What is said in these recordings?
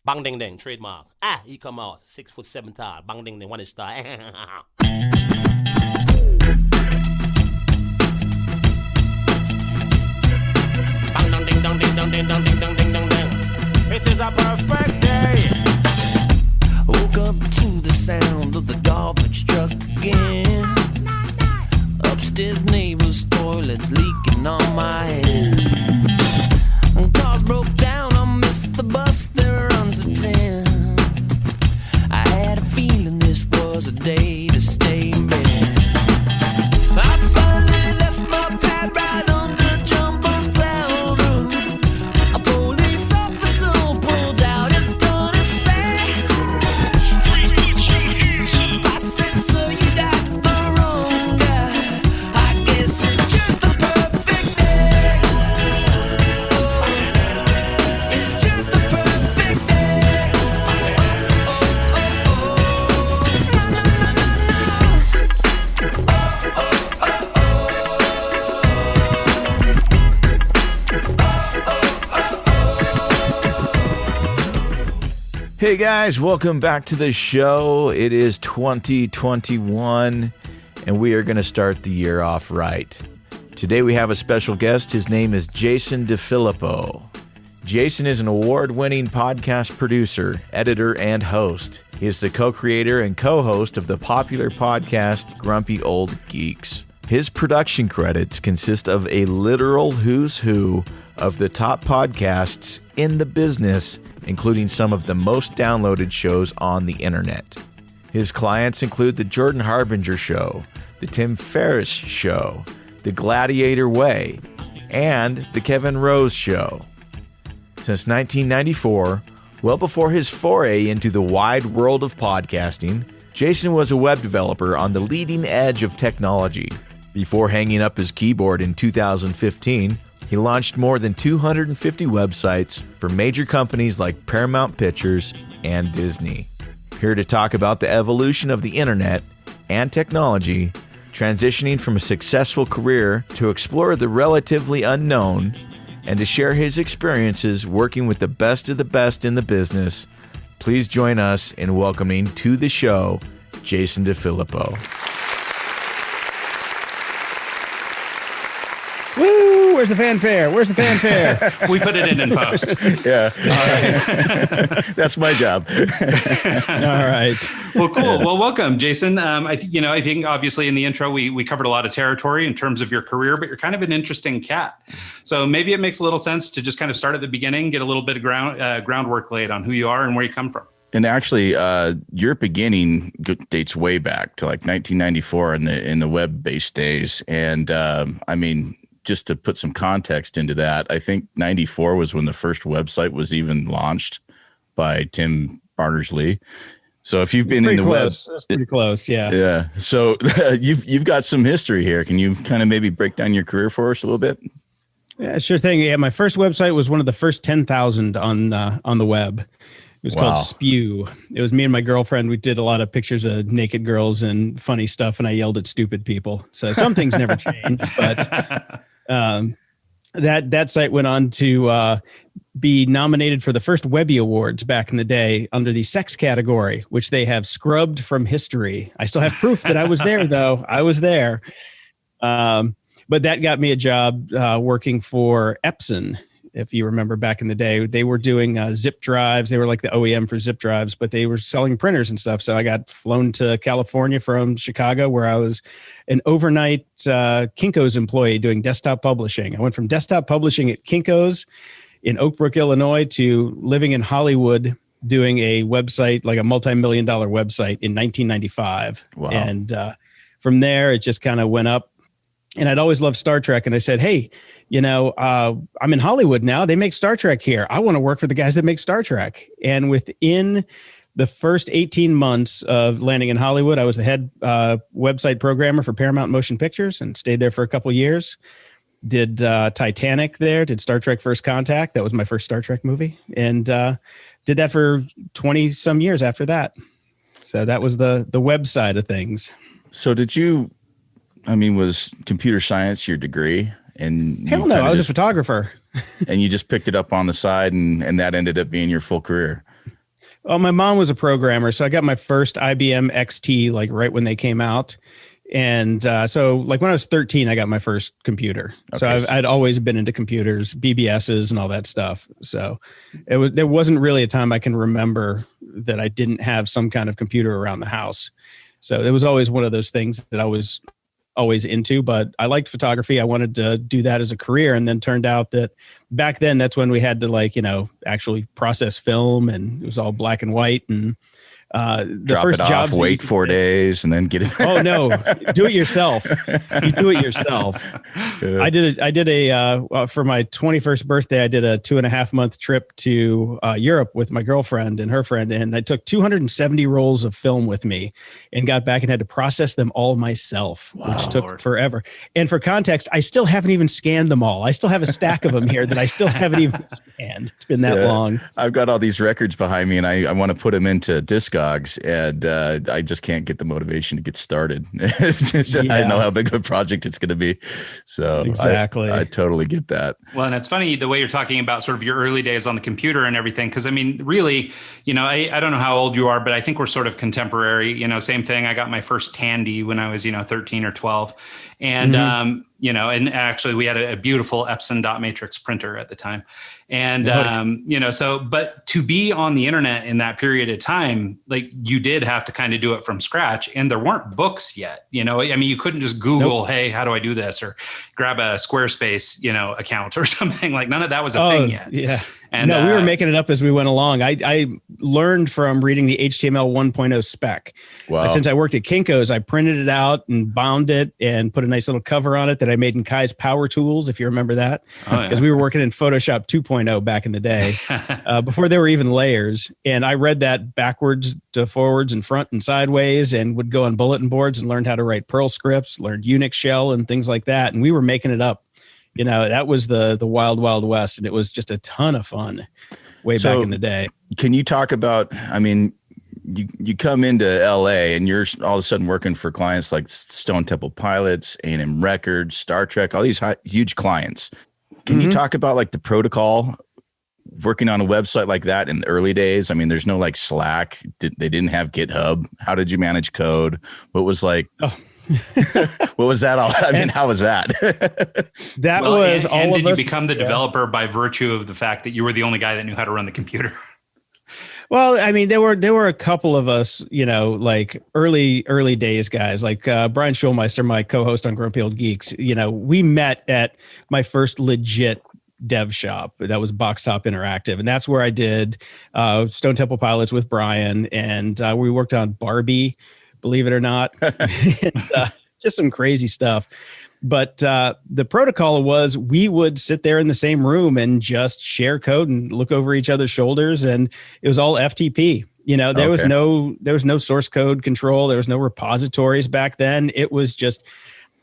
Bang ding ding, trademark. He come out 6'7" tall. Bang ding ding, one is star. Bang dong ding dong ding dong ding dong ding dong ding dong ding. It is a perfect day. Woke up to the sound of the garbage truck again. Upstairs neighbor's toilet's leaking on my head. Cars broke down, I missed the bus, there runs a 10. I had a feeling this was a day to stay in bed. I finally left my pad right under Jumbo's cloud roof. A police officer pulled out his gun and said, I said, sir, you got the wrong guy. I guess it's just the perfect day. It's just the perfect day. Na, na, na, na, Hey guys, welcome back to the show. It is 2021, and we are going to start the year off right. Today we have a special guest. His name is Jason DeFillippo. Jason is an award-winning podcast producer, editor, and host. He is the co-creator and co-host of the popular podcast Grumpy Old Geeks. His production credits consist of a literal who's who of the top podcasts in the business, including some of the most downloaded shows on the internet. His clients include The Jordan Harbinger Show, The Tim Ferriss Show, The Gladiator Way, and The Kevin Rose Show. Since 1994, well before his foray into the wide world of podcasting, Jason was a web developer on the leading edge of technology. Before hanging up his keyboard in 2015, he launched more than 250 websites for major companies like Paramount Pictures and Disney. Here to talk about the evolution of the internet and technology, transitioning from a successful career to explore the relatively unknown, and to share his experiences working with the best of the best in the business, please join us in welcoming to the show, Jason DeFillippo. Woo! Where's the fanfare? Where's the fanfare? We put it in post. Yeah. All right. That's my job. All right. Well, cool. Well, welcome, Jason. I think obviously in the intro, we covered a lot of territory in terms of your career, but you're kind of an interesting cat. So maybe it makes a little sense to just kind of start at the beginning, get a little bit of groundwork laid on who you are and where you come from. And actually, your beginning dates way back to like 1994 in the web-based days. And I mean, just to put some context into that, I think 94 was when the first website was even launched by Tim Berners-Lee. So if you've been in the web, that's pretty close. Yeah. Yeah. So you've got some history here. Can you kind of maybe break down your career for us a little bit? Yeah, sure thing. Yeah. My first website was one of the first 10,000 on the web. It was called Spew. It was me and my girlfriend. We did a lot of pictures of naked girls and funny stuff, and I yelled at stupid people. So some things never changed, but that site went on to be nominated for the first Webby Awards back in the day under the sex category, which they have scrubbed from history. I still have proof that I was there, though. I was there. But that got me a job working for Epson. If you remember back in the day, they were doing zip drives. They were like the OEM for zip drives, but they were selling printers and stuff. So I got flown to California from Chicago, where I was an overnight Kinko's employee doing desktop publishing. I went from desktop publishing at Kinko's in Oak Brook, Illinois, to living in Hollywood doing a website, like a multi-million-dollar website in 1995. Wow. And from there, it just kind of went up. And I'd always loved Star Trek. And I said, hey, I'm in Hollywood now. They make Star Trek here. I want to work for the guys that make Star Trek. And within the first 18 months of landing in Hollywood, I was the head website programmer for Paramount Motion Pictures and stayed there for a couple of years. Did Titanic there, did Star Trek First Contact. That was my first Star Trek movie. And did that for 20 some years after that. So that was the web side of things. So was computer science your degree? And hell no, I was a photographer. And you just picked it up on the side, and that ended up being your full career. Oh, my mom was a programmer, so I got my first IBM XT like right when they came out. And so like when I was 13, I got my first computer. So I'd always been into computers, BBSs and all that stuff. So there wasn't really a time I can remember that I didn't have some kind of computer around the house. So it was always one of those things that I was always into, but I liked photography. I wanted to do that as a career. And then turned out that back then that's when we had to like, actually process film, and it was all black and white. And the drop first it off, jobs wait 4 days, and then get it. Oh no, do it yourself. You do it yourself. I did for my 21st birthday, I did a 2.5 month trip to Europe with my girlfriend and her friend. And I took 270 rolls of film with me and got back and had to process them all myself, which took forever. And for context, I still haven't even scanned them all. I still have a stack of them here that I still haven't even scanned. It's been that long. I've got all these records behind me, and I want to put them into Discogs, and I just can't get the motivation to get started. I know how big of a project it's going to be. So exactly. I totally get that. Well, and it's funny the way you're talking about sort of your early days on the computer and everything. Cause I mean, really, I don't know how old you are, but I think we're sort of contemporary, same thing. I got my first Tandy when I was, 13 or 12. And, and actually we had a beautiful Epson dot matrix printer at the time. And, but to be on the internet in that period of time, like you did have to kind of do it from scratch, and there weren't books yet, you couldn't just Google, Hey, how do I do this? Or grab a Squarespace, account or something. Like none of that was a thing yet. Yeah. And we were making it up as we went along. I learned from reading the HTML 1.0 spec. Wow. Since I worked at Kinko's, I printed it out and bound it and put a nice little cover on it that I made in Kai's Power Tools, if you remember that. Because we were working in Photoshop 2.0 back in the day, before there were even layers. And I read that backwards to forwards and front and sideways, and would go on bulletin boards and learned how to write Perl scripts, learned Unix shell and things like that. And we were making it up. That was the wild, wild west. And it was just a ton of fun back in the day. Can you talk about, you come into LA and you're all of a sudden working for clients like Stone Temple Pilots, A&M Records, Star Trek, all these huge clients. Can you talk about like the protocol working on a website like that in the early days? There's no like Slack. They didn't have GitHub. How did you manage code? What was like... what was that all? How was that? Did you become the developer by virtue of the fact that you were the only guy that knew how to run the computer? Well, there were a couple of us, like early days guys, like Brian Schulmeister, my co-host on Grumpy Old Geeks. We met at my first legit dev shop. That was Box Top Interactive. And that's where I did Stone Temple Pilots with Brian. And we worked on Barbie, believe it or not. And, just some crazy stuff. But the protocol was we would sit there in the same room and just share code and look over each other's shoulders. And it was all FTP. There was no source code control. There was no repositories back then. It was just,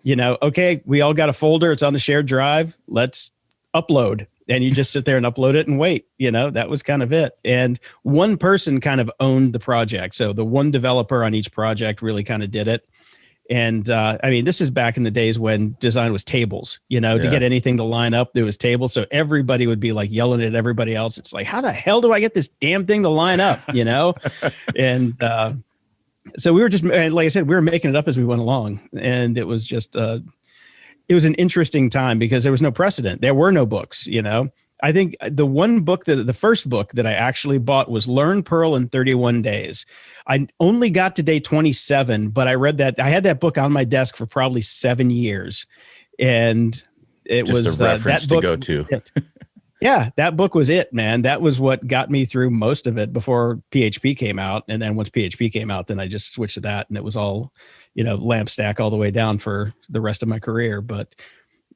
okay, we all got a folder. It's on the shared drive. Let's upload. And you just sit there and upload it and wait. That was kind of it. And one person kind of owned the project. So the one developer on each project really kind of did it. And this is back in the days when design was tables, to get anything to line up, there was tables. So everybody would be like yelling at everybody else. It's like, how the hell do I get this damn thing to line up? And so we were just, like I said, we were making it up as we went along. And it was just, it was an interesting time because there was no precedent. There were no books, I think the first book that I actually bought was Learn Perl in 31 Days. I only got to day 27, but I read that. I had that book on my desk for probably 7 years. And it just was a reference that book to go to. Yeah, that book was it, man. That was what got me through most of it before PHP came out. And then once PHP came out, then I just switched to that, and it was all, lamp stack all the way down for the rest of my career. But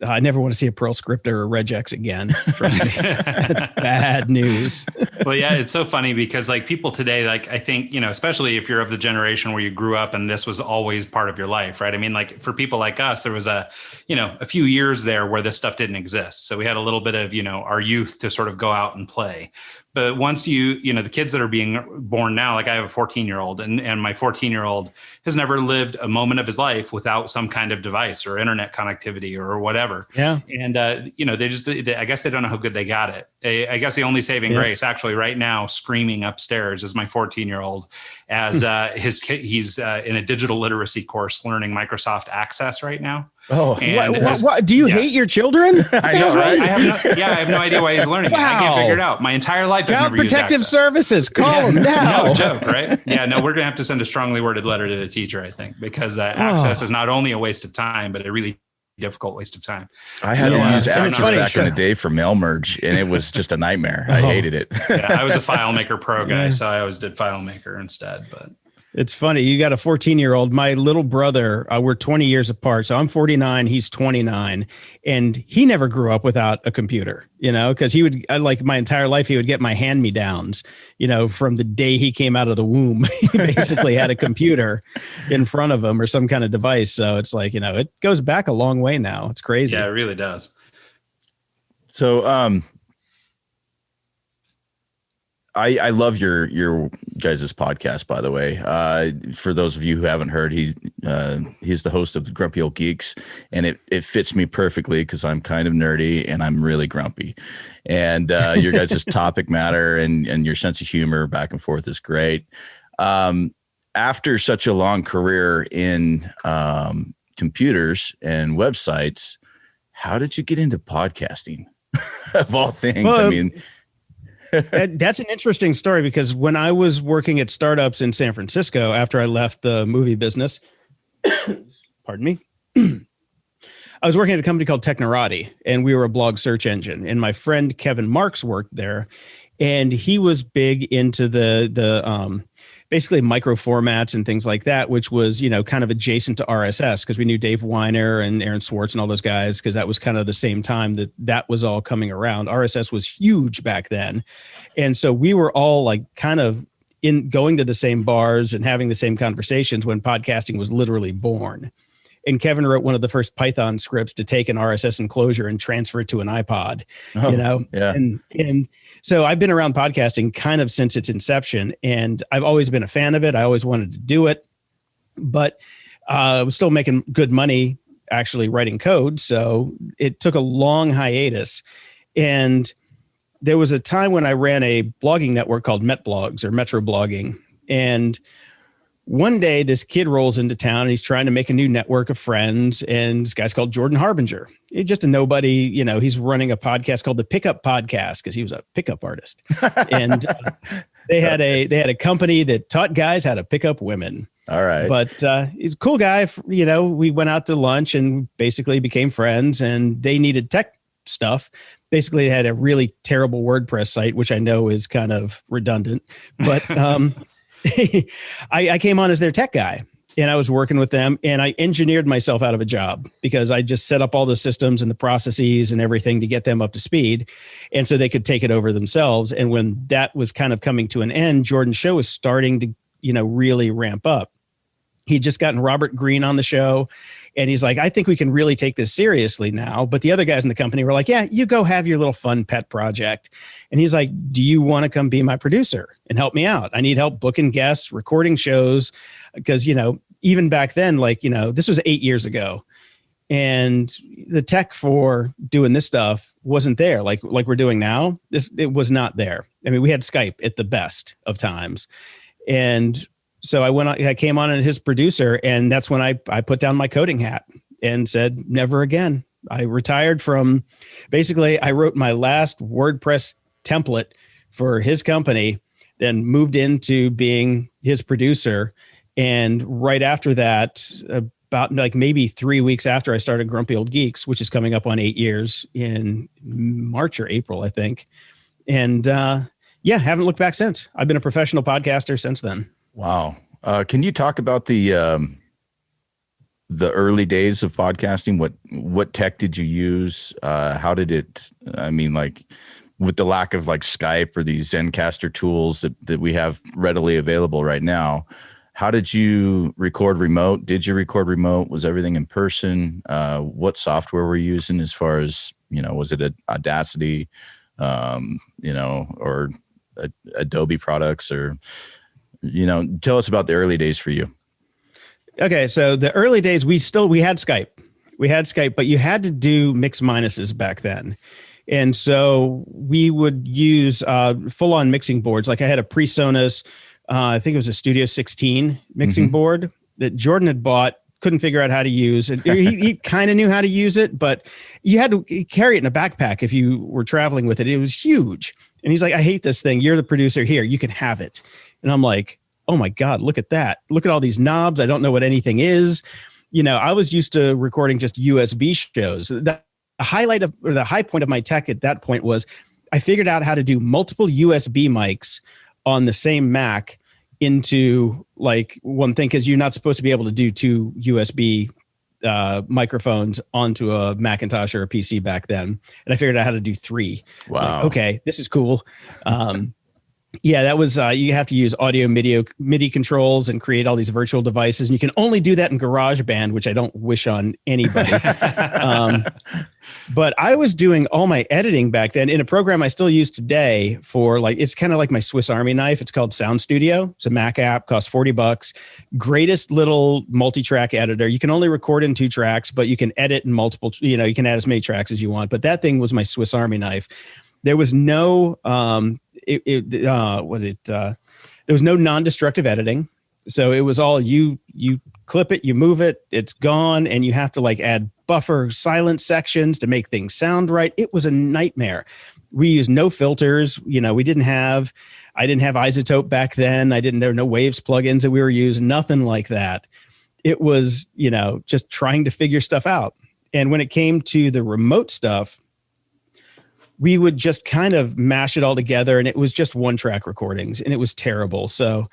I never want to see a Perl scripter or regex again. Trust me. That's bad news. Well, yeah, it's so funny because like people today, like I think, especially if you're of the generation where you grew up and this was always part of your life, right? Like for people like us, there was a few years there where this stuff didn't exist. So we had a little bit of, our youth to sort of go out and play. But once the kids that are being born now, like I have a 14-year-old and my 14-year-old has never lived a moment of his life without some kind of device or internet connectivity or whatever. Yeah. And, I guess they don't know how good they got it. I guess the only saving grace actually right now screaming upstairs is my 14-year-old as he's in a digital literacy course learning Microsoft Access right now. Oh, what? Do you hate your children? I know, right? I have no idea why he's learning. Wow. I can't figure it out. My entire life, I've never used Protective Access. Services, call them now. No joke, right? Yeah, no, we're gonna have to send a strongly worded letter to the teacher, I think, because Access is not only a waste of time, but a really difficult waste of time. I had to use Access back in the day for mail merge, and it was just a nightmare. I hated it. Yeah, I was a FileMaker Pro guy, so I always did FileMaker instead. But it's funny. You got a 14-year-old. My little brother, we're 20 years apart. So I'm 49. He's 29. And he never grew up without a computer, because he would, like my entire life, he would get my hand-me-downs, from the day he came out of the womb. He basically had a computer in front of him or some kind of device. So it's like, it goes back a long way now. It's crazy. Yeah, it really does. So, I love your guys' podcast, by the way. For those of you who haven't heard, he's the host of the Grumpy Old Geeks, and it fits me perfectly because I'm kind of nerdy and I'm really grumpy. And your guys' topic matter and your sense of humor back and forth is great. After such a long career in computers and websites, how did you get into podcasting? Of all things, well, I mean. That's an interesting story because when I was working at startups in San Francisco after I left the movie business, pardon me, I was working at a company called Technorati, and we were a blog search engine. And my friend Kevin Marks worked there, and he was big into the basically micro formats and things like that, which was, kind of adjacent to RSS because we knew Dave Weiner and Aaron Swartz and all those guys because that was kind of the same time that was all coming around. RSS was huge back then. And so we were all like kind of going to the same bars and having the same conversations when podcasting was literally born. And Kevin wrote one of the first Python scripts to take an RSS enclosure and transfer it to an iPod, Yeah. And so I've been around podcasting kind of since its inception, and I've always been a fan of it. I always wanted to do it, but I was still making good money actually writing code. So it took a long hiatus. And there was a time when I ran a blogging network called MetBlogs or Metro Blogging. And one day, this kid rolls into town and he's trying to make a new network of friends. And this guy's called Jordan Harbinger. He's just a nobody. He's running a podcast called the Pickup Podcast because he was a pickup artist. And they had a company that taught guys how to pick up women. All right. But he's a cool guy. We went out to lunch and basically became friends. And they needed tech stuff. Basically, they had a really terrible WordPress site, which I know is kind of redundant. But I came on as their tech guy, and I was working with them, and I engineered myself out of a job because I just set up all the systems and the processes and everything to get them up to speed. And so they could take it over themselves. And when that was kind of coming to an end, Jordan's show was starting to, really ramp up. He'd just gotten Robert Greene on the show, and he's like, I think we can really take this seriously now. But the other guys in the company were like, yeah, you go have your little fun pet project. And he's like, do you want to come be my producer and help me out? I need help booking guests, recording shows. Because, even back then, this was 8 years ago. And the tech for doing this stuff wasn't there. Like we're doing now, it was not there. I mean, we had Skype at the best of times. And so I came on as his producer, and that's when I put down my coding hat and said, never again. I retired from, basically, I wrote my last WordPress template for his company, then moved into being his producer. And right after that, about maybe 3 weeks after I started Grumpy Old Geeks, which is coming up on 8 years in March or April, I think. And haven't looked back since. I've been a professional podcaster since then. Wow. Can you talk about the early days of podcasting? What tech did you use? How did it, with the lack of Skype or these Zencaster tools that we have readily available right now, how did you record remote? Did you record remote? Was everything in person? What software were you using as far as, was it Audacity, or Adobe products, or, tell us about the early days for you. Okay. So the early days, we had Skype. But you had to do mix minuses back then. And so we would use full on mixing boards. Like I had a PreSonus, I think it was a Studio 16 mixing board that Jordan had bought, couldn't figure out how to use it. He kind of knew how to use it, but you had to carry it in a backpack if you were traveling with it. It was huge. And he's like, I hate this thing. You're the producer here. You can have it. And I'm like, oh my God, look at that. Look at all these knobs. I don't know what anything is. I was used to recording just USB shows. The highlight of, or the high point of my tech at that point was I figured out how to do multiple USB mics on the same Mac into like one thing, because you're not supposed to be able to do two USB microphones onto a Macintosh or a PC back then. And I figured out how to do three. Wow. Like, okay, this is cool. Yeah, that was, you have to use audio MIDI controls and create all these virtual devices. And you can only do that in GarageBand, which I don't wish on anybody. But I was doing all my editing back then in a program I still use today for like, it's kind of like my Swiss Army knife. It's called Sound Studio. It's a Mac app, costs $40. Greatest little multi-track editor. You can only record in 2 tracks, but you can edit in multiple, you can add as many tracks as you want. But that thing was my Swiss Army knife. There was no, there was no non-destructive editing. So it was all you clip it, you move it, it's gone. And you have to like add buffer silence sections to make things sound right. It was a nightmare. We used no filters. I didn't have Isotope back then. There were no Waves plugins that we were using, nothing like that. It was, just trying to figure stuff out. And when it came to the remote stuff, we would just kind of mash it all together, and it was just 1-track recordings, and it was terrible. So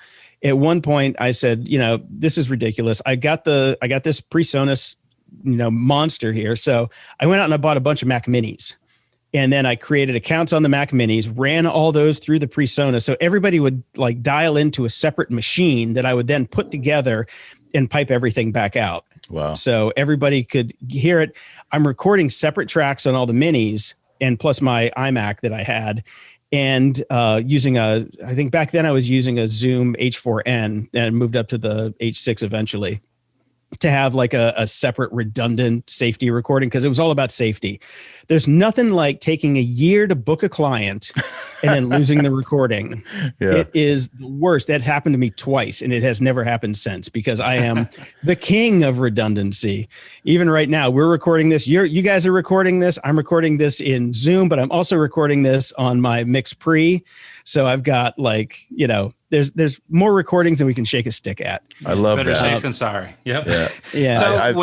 at one point I said, this is ridiculous. I got this PreSonus, monster here. So I went out and I bought a bunch of Mac Minis, and then I created accounts on the Mac Minis, ran all those through the PreSonus. So everybody would like dial into a separate machine that I would then put together and pipe everything back out. Wow. So everybody could hear it. I'm recording separate tracks on all the Minis, and plus my iMac that I had, and I think back then I was using a Zoom H4n and moved up to the H6 eventually to have like a separate redundant safety recording, because it was all about safety. There's nothing like taking a year to book a client and then losing the recording. Yeah. It is the worst. That happened to me twice, and it has never happened since, because I am the king of redundancy. Even right now, we're recording this. You guys are recording this. I'm recording this in Zoom, but I'm also recording this on my Mix Pre. So I've got like, there's more recordings than we can shake a stick at. I love Better that. safe than sorry. Yep. Yeah. So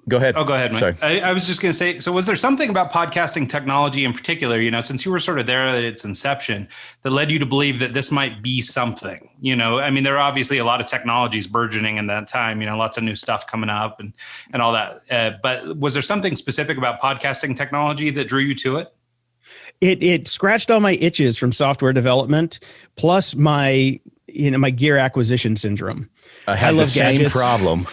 go ahead. Oh, go ahead, Mike. Sorry. I was just going to say, so was there something about podcasting technology in particular, since you were sort of there at its inception, that led you to believe that this might be something? There are obviously a lot of technologies burgeoning in that time, lots of new stuff coming up and all that. But was there something specific about podcasting technology that drew you to it? It scratched all my itches from software development, plus my gear acquisition syndrome. I love the same gadgets. Problem.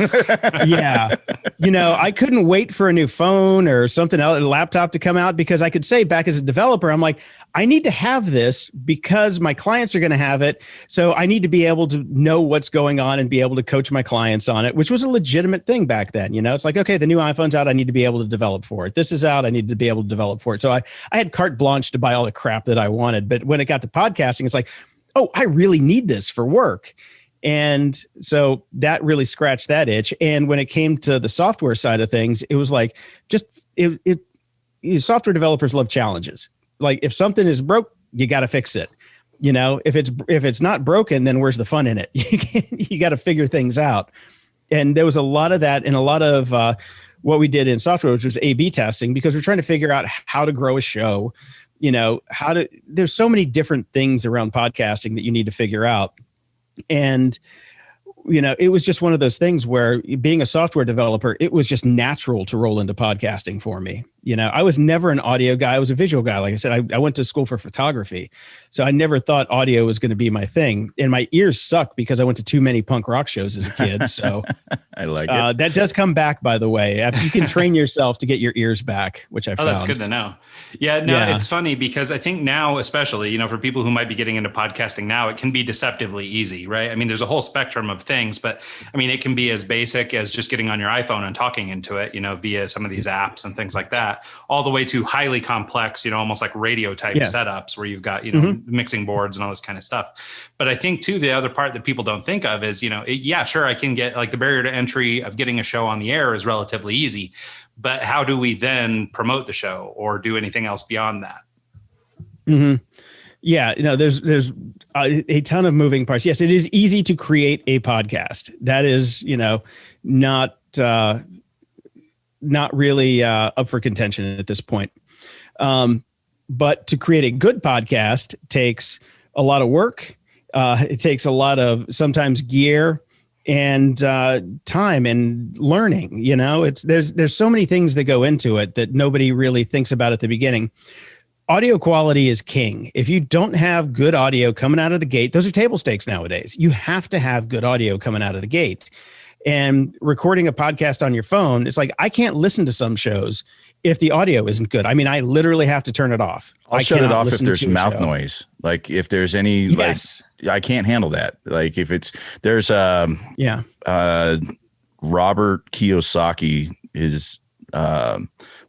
Yeah. I couldn't wait for a new phone or something else, a laptop to come out, because I could say back as a developer, I'm like, I need to have this because my clients are going to have it. So I need to be able to know what's going on and be able to coach my clients on it, which was a legitimate thing back then. It's like, okay, the new iPhone's out. I need to be able to develop for it. This is out. I need to be able to develop for it. So I had carte blanche to buy all the crap that I wanted. But when it got to podcasting, it's like, oh, I really need this for work. And so that really scratched that itch. And when it came to the software side of things, it was like, software developers love challenges. Like if something is broke, you got to fix it. If it's not broken, then where's the fun in it? You got to figure things out. And there was a lot of that, and a lot of what we did in software, which was A/B testing, because we're trying to figure out how to grow a show. There's so many different things around podcasting that you need to figure out. And it was just one of those things where being a software developer, it was just natural to roll into podcasting for me. I was never an audio guy. I was a visual guy. Like I said, I went to school for photography. So I never thought audio was going to be my thing. And my ears suck because I went to too many punk rock shows as a kid. So I like it. That does come back, by the way. You can train yourself to get your ears back, which I found. Oh, that's good to know. Yeah, it's funny because I think now, especially, for people who might be getting into podcasting now, it can be deceptively easy, right? I mean, there's a whole spectrum of things, but I mean, it can be as basic as just getting on your iPhone and talking into it, via some of these apps and things like that, all the way to highly complex, almost like radio type setups where you've got, mixing boards and all this kind of stuff. But I think too, the other part that people don't think of is, sure, I can get like the barrier to entry of getting a show on the air is relatively easy, but how do we then promote the show or do anything else beyond that? Mm-hmm. Yeah, there's a ton of moving parts. Yes, it is easy to create a podcast. That is, not really up for contention at this point. But to create a good podcast takes a lot of work. It takes a lot of sometimes gear and time and learning. There's so many things that go into it that nobody really thinks about at the beginning. Audio quality is king. If you don't have good audio coming out of the gate, those are table stakes nowadays. You have to have good audio coming out of the gate. And recording a podcast on your phone, it's like, I can't listen to some shows if the audio isn't good. I mean, I literally have to turn it off. I'll shut it off if there's mouth noise. Like if there's any, yes. I can't handle that. Like if there's Robert Kiyosaki is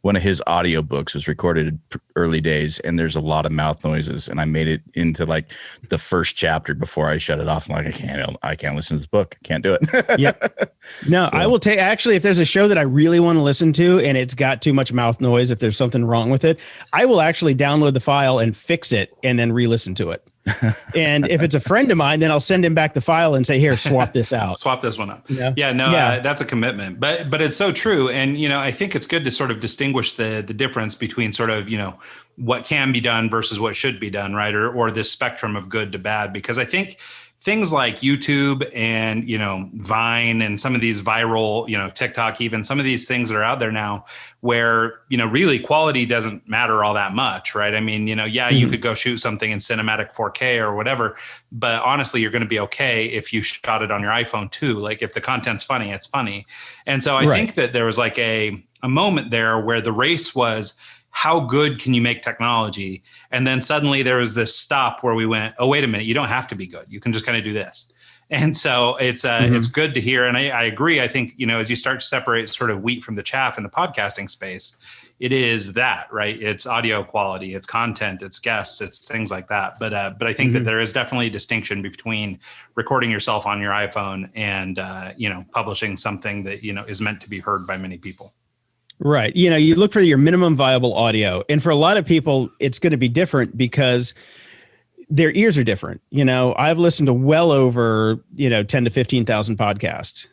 one of his audiobooks was recorded early days, and there's a lot of mouth noises, and I made it into like the first chapter before I shut it off. I'm like, I can't listen to this book. I can't do it. Yep. No, so. I will take, actually, if there's a show that I really want to listen to and it's got too much mouth noise, if there's something wrong with it, I will actually download the file and fix it and then re-listen to it. And if it's a friend of mine, then I'll send him back the file and say, here, swap this out. Swap this one up. That's a commitment, but it's so true. And, I think it's good to sort of distinguish the difference between sort of, what can be done versus what should be done, right? Or this spectrum of good to bad, because I think things like YouTube and, Vine and some of these viral, TikTok, even some of these things that are out there now where, really quality doesn't matter all that much, right? I mean, you could go shoot something in cinematic 4K or whatever, but honestly, you're going to be okay if you shot it on your iPhone too. Like if the content's funny, it's funny. And so I think that there was like a moment there where the race was, how good can you make technology? And then suddenly there was this stop where we went, oh, wait a minute, you don't have to be good. You can just kind of do this. And so it's good to hear. And I agree. I think, as you start to separate sort of wheat from the chaff in the podcasting space, it is that, right? It's audio quality, it's content, it's guests, it's things like that. But I think that there is definitely a distinction between recording yourself on your iPhone and, publishing something that, is meant to be heard by many people. Right. You look for your minimum viable audio. And for a lot of people, it's going to be different because their ears are different. I've listened to well over, 10 to 15,000 podcasts,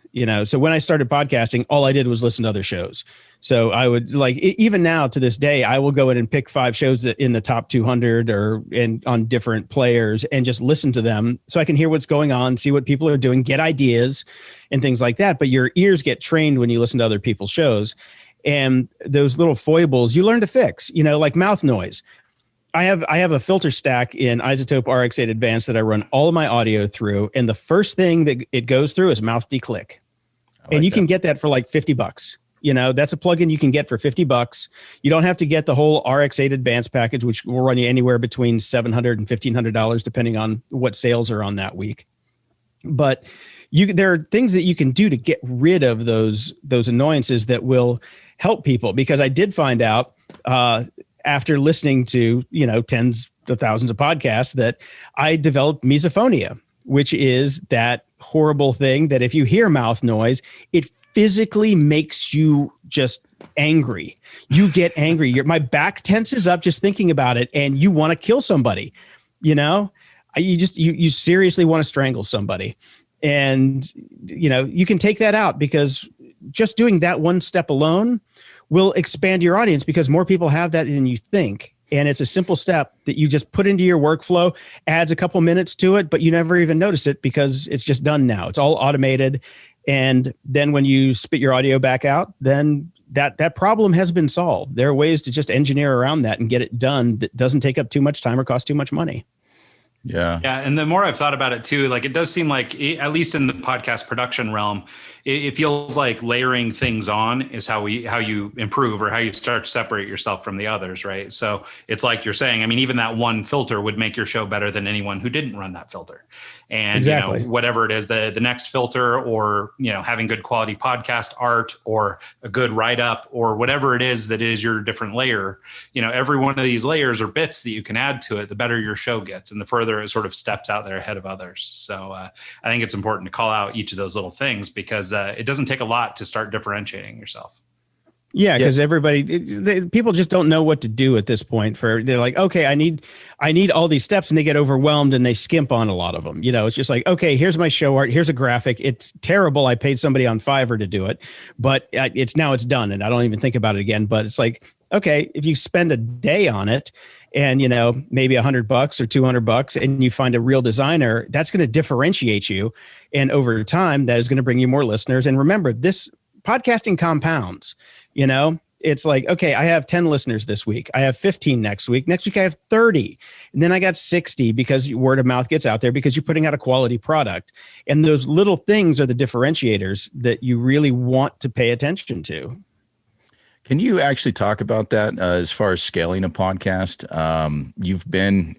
so when I started podcasting, all I did was listen to other shows. So I would even now to this day, I will go in and pick 5 shows that in the top 200 and on different players and just listen to them so I can hear what's going on, see what people are doing, get ideas and things like that. But your ears get trained when you listen to other people's shows. And those little foibles you learn to fix, like mouth noise. I have a filter stack in Isotope RX8 Advanced that I run all of my audio through. And the first thing that it goes through is mouth declick. And you can get that for like $50. That's a plugin you can get for $50. You don't have to get the whole RX8 Advanced package, which will run you anywhere between $700 and $1,500, depending on what sales are on that week. But there are things that you can do to get rid of those annoyances that will help people, because I did find out after listening to, tens of thousands of podcasts that I developed misophonia, which is that horrible thing that if you hear mouth noise, it physically makes you just angry. You get angry. My back tenses up just thinking about it, and you want to kill somebody. You seriously want to strangle somebody. And, you can take that out because just doing that one step alone will expand your audience because more people have that than you think. And it's a simple step that you just put into your workflow, adds a couple minutes to it, but you never even notice it because it's just done now. It's all automated. And then when you spit your audio back out, then that problem has been solved. There are ways to just engineer around that and get it done that doesn't take up too much time or cost too much money. Yeah. Yeah. And the more I've thought about it too, like it does seem like, at least in the podcast production realm, it feels like layering things on is how you improve or how you start to separate yourself from the others. Right. So it's like you're saying, I mean, even that one filter would make your show better than anyone who didn't run that filter. And exactly. Whatever it is, the next filter, or, having good quality podcast art or a good write up or whatever it is that is your different layer, every one of these layers or bits that you can add to it, the better your show gets and the further it sort of steps out there ahead of others. So I think it's important to call out each of those little things because it doesn't take a lot to start differentiating yourself. Yeah, because people just don't know what to do at this point. They're like, okay, I need all these steps, and they get overwhelmed and they skimp on a lot of them. It's just like, okay, here's my show art, here's a graphic. It's terrible. I paid somebody on Fiverr to do it, but it's done, and I don't even think about it again. But it's like, okay, if you spend a day on it, and maybe $100 or $200, and you find a real designer, that's going to differentiate you, and over time, that is going to bring you more listeners. And remember, this podcasting compounds. It's like, okay, I have 10 listeners this week. I have 15 next week. Next week I have 30. And then I got 60 because word of mouth gets out there because you're putting out a quality product. And those little things are the differentiators that you really want to pay attention to. Can you actually talk about that as far as scaling a podcast? You've been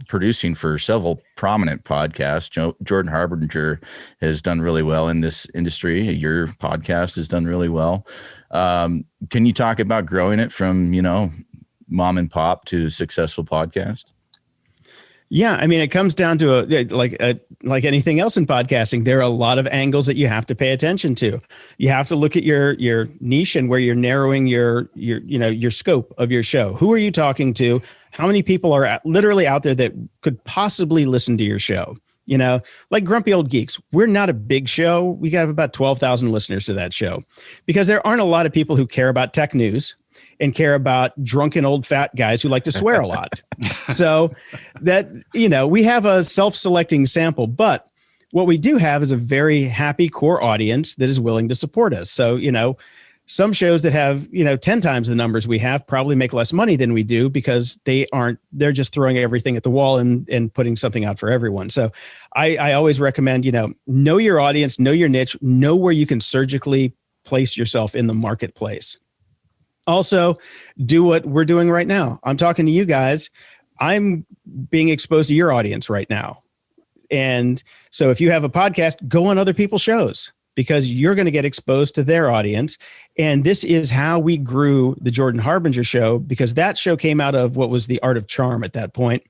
producing for several prominent podcasts. Jordan Harbinger has done really well in this industry. Your podcast has done really well. Can you talk about growing it from, mom and pop to successful podcast? Yeah, I mean, it comes down to like anything else in podcasting. There are a lot of angles that you have to pay attention to. You have to look at your niche and where you're narrowing your scope of your show. Who are you talking to? How many people are literally out there that could possibly listen to your show? Like Grumpy Old Geeks, we're not a big show. We got about 12,000 listeners to that show because there aren't a lot of people who care about tech news and care about drunken old fat guys who like to swear a lot. So that, we have a self-selecting sample, but what we do have is a very happy core audience that is willing to support us. So, some shows that have, 10 times the numbers we have probably make less money than we do because they're just throwing everything at the wall and putting something out for everyone. So I always recommend, know your audience, know your niche, know where you can surgically place yourself in the marketplace. Also, do what we're doing right now. I'm talking to you guys. I'm being exposed to your audience right now. And so if you have a podcast, go on other people's shows, because you're going to get exposed to their audience. And this is how we grew the Jordan Harbinger show, because that show came out of what was the Art of Charm at that point.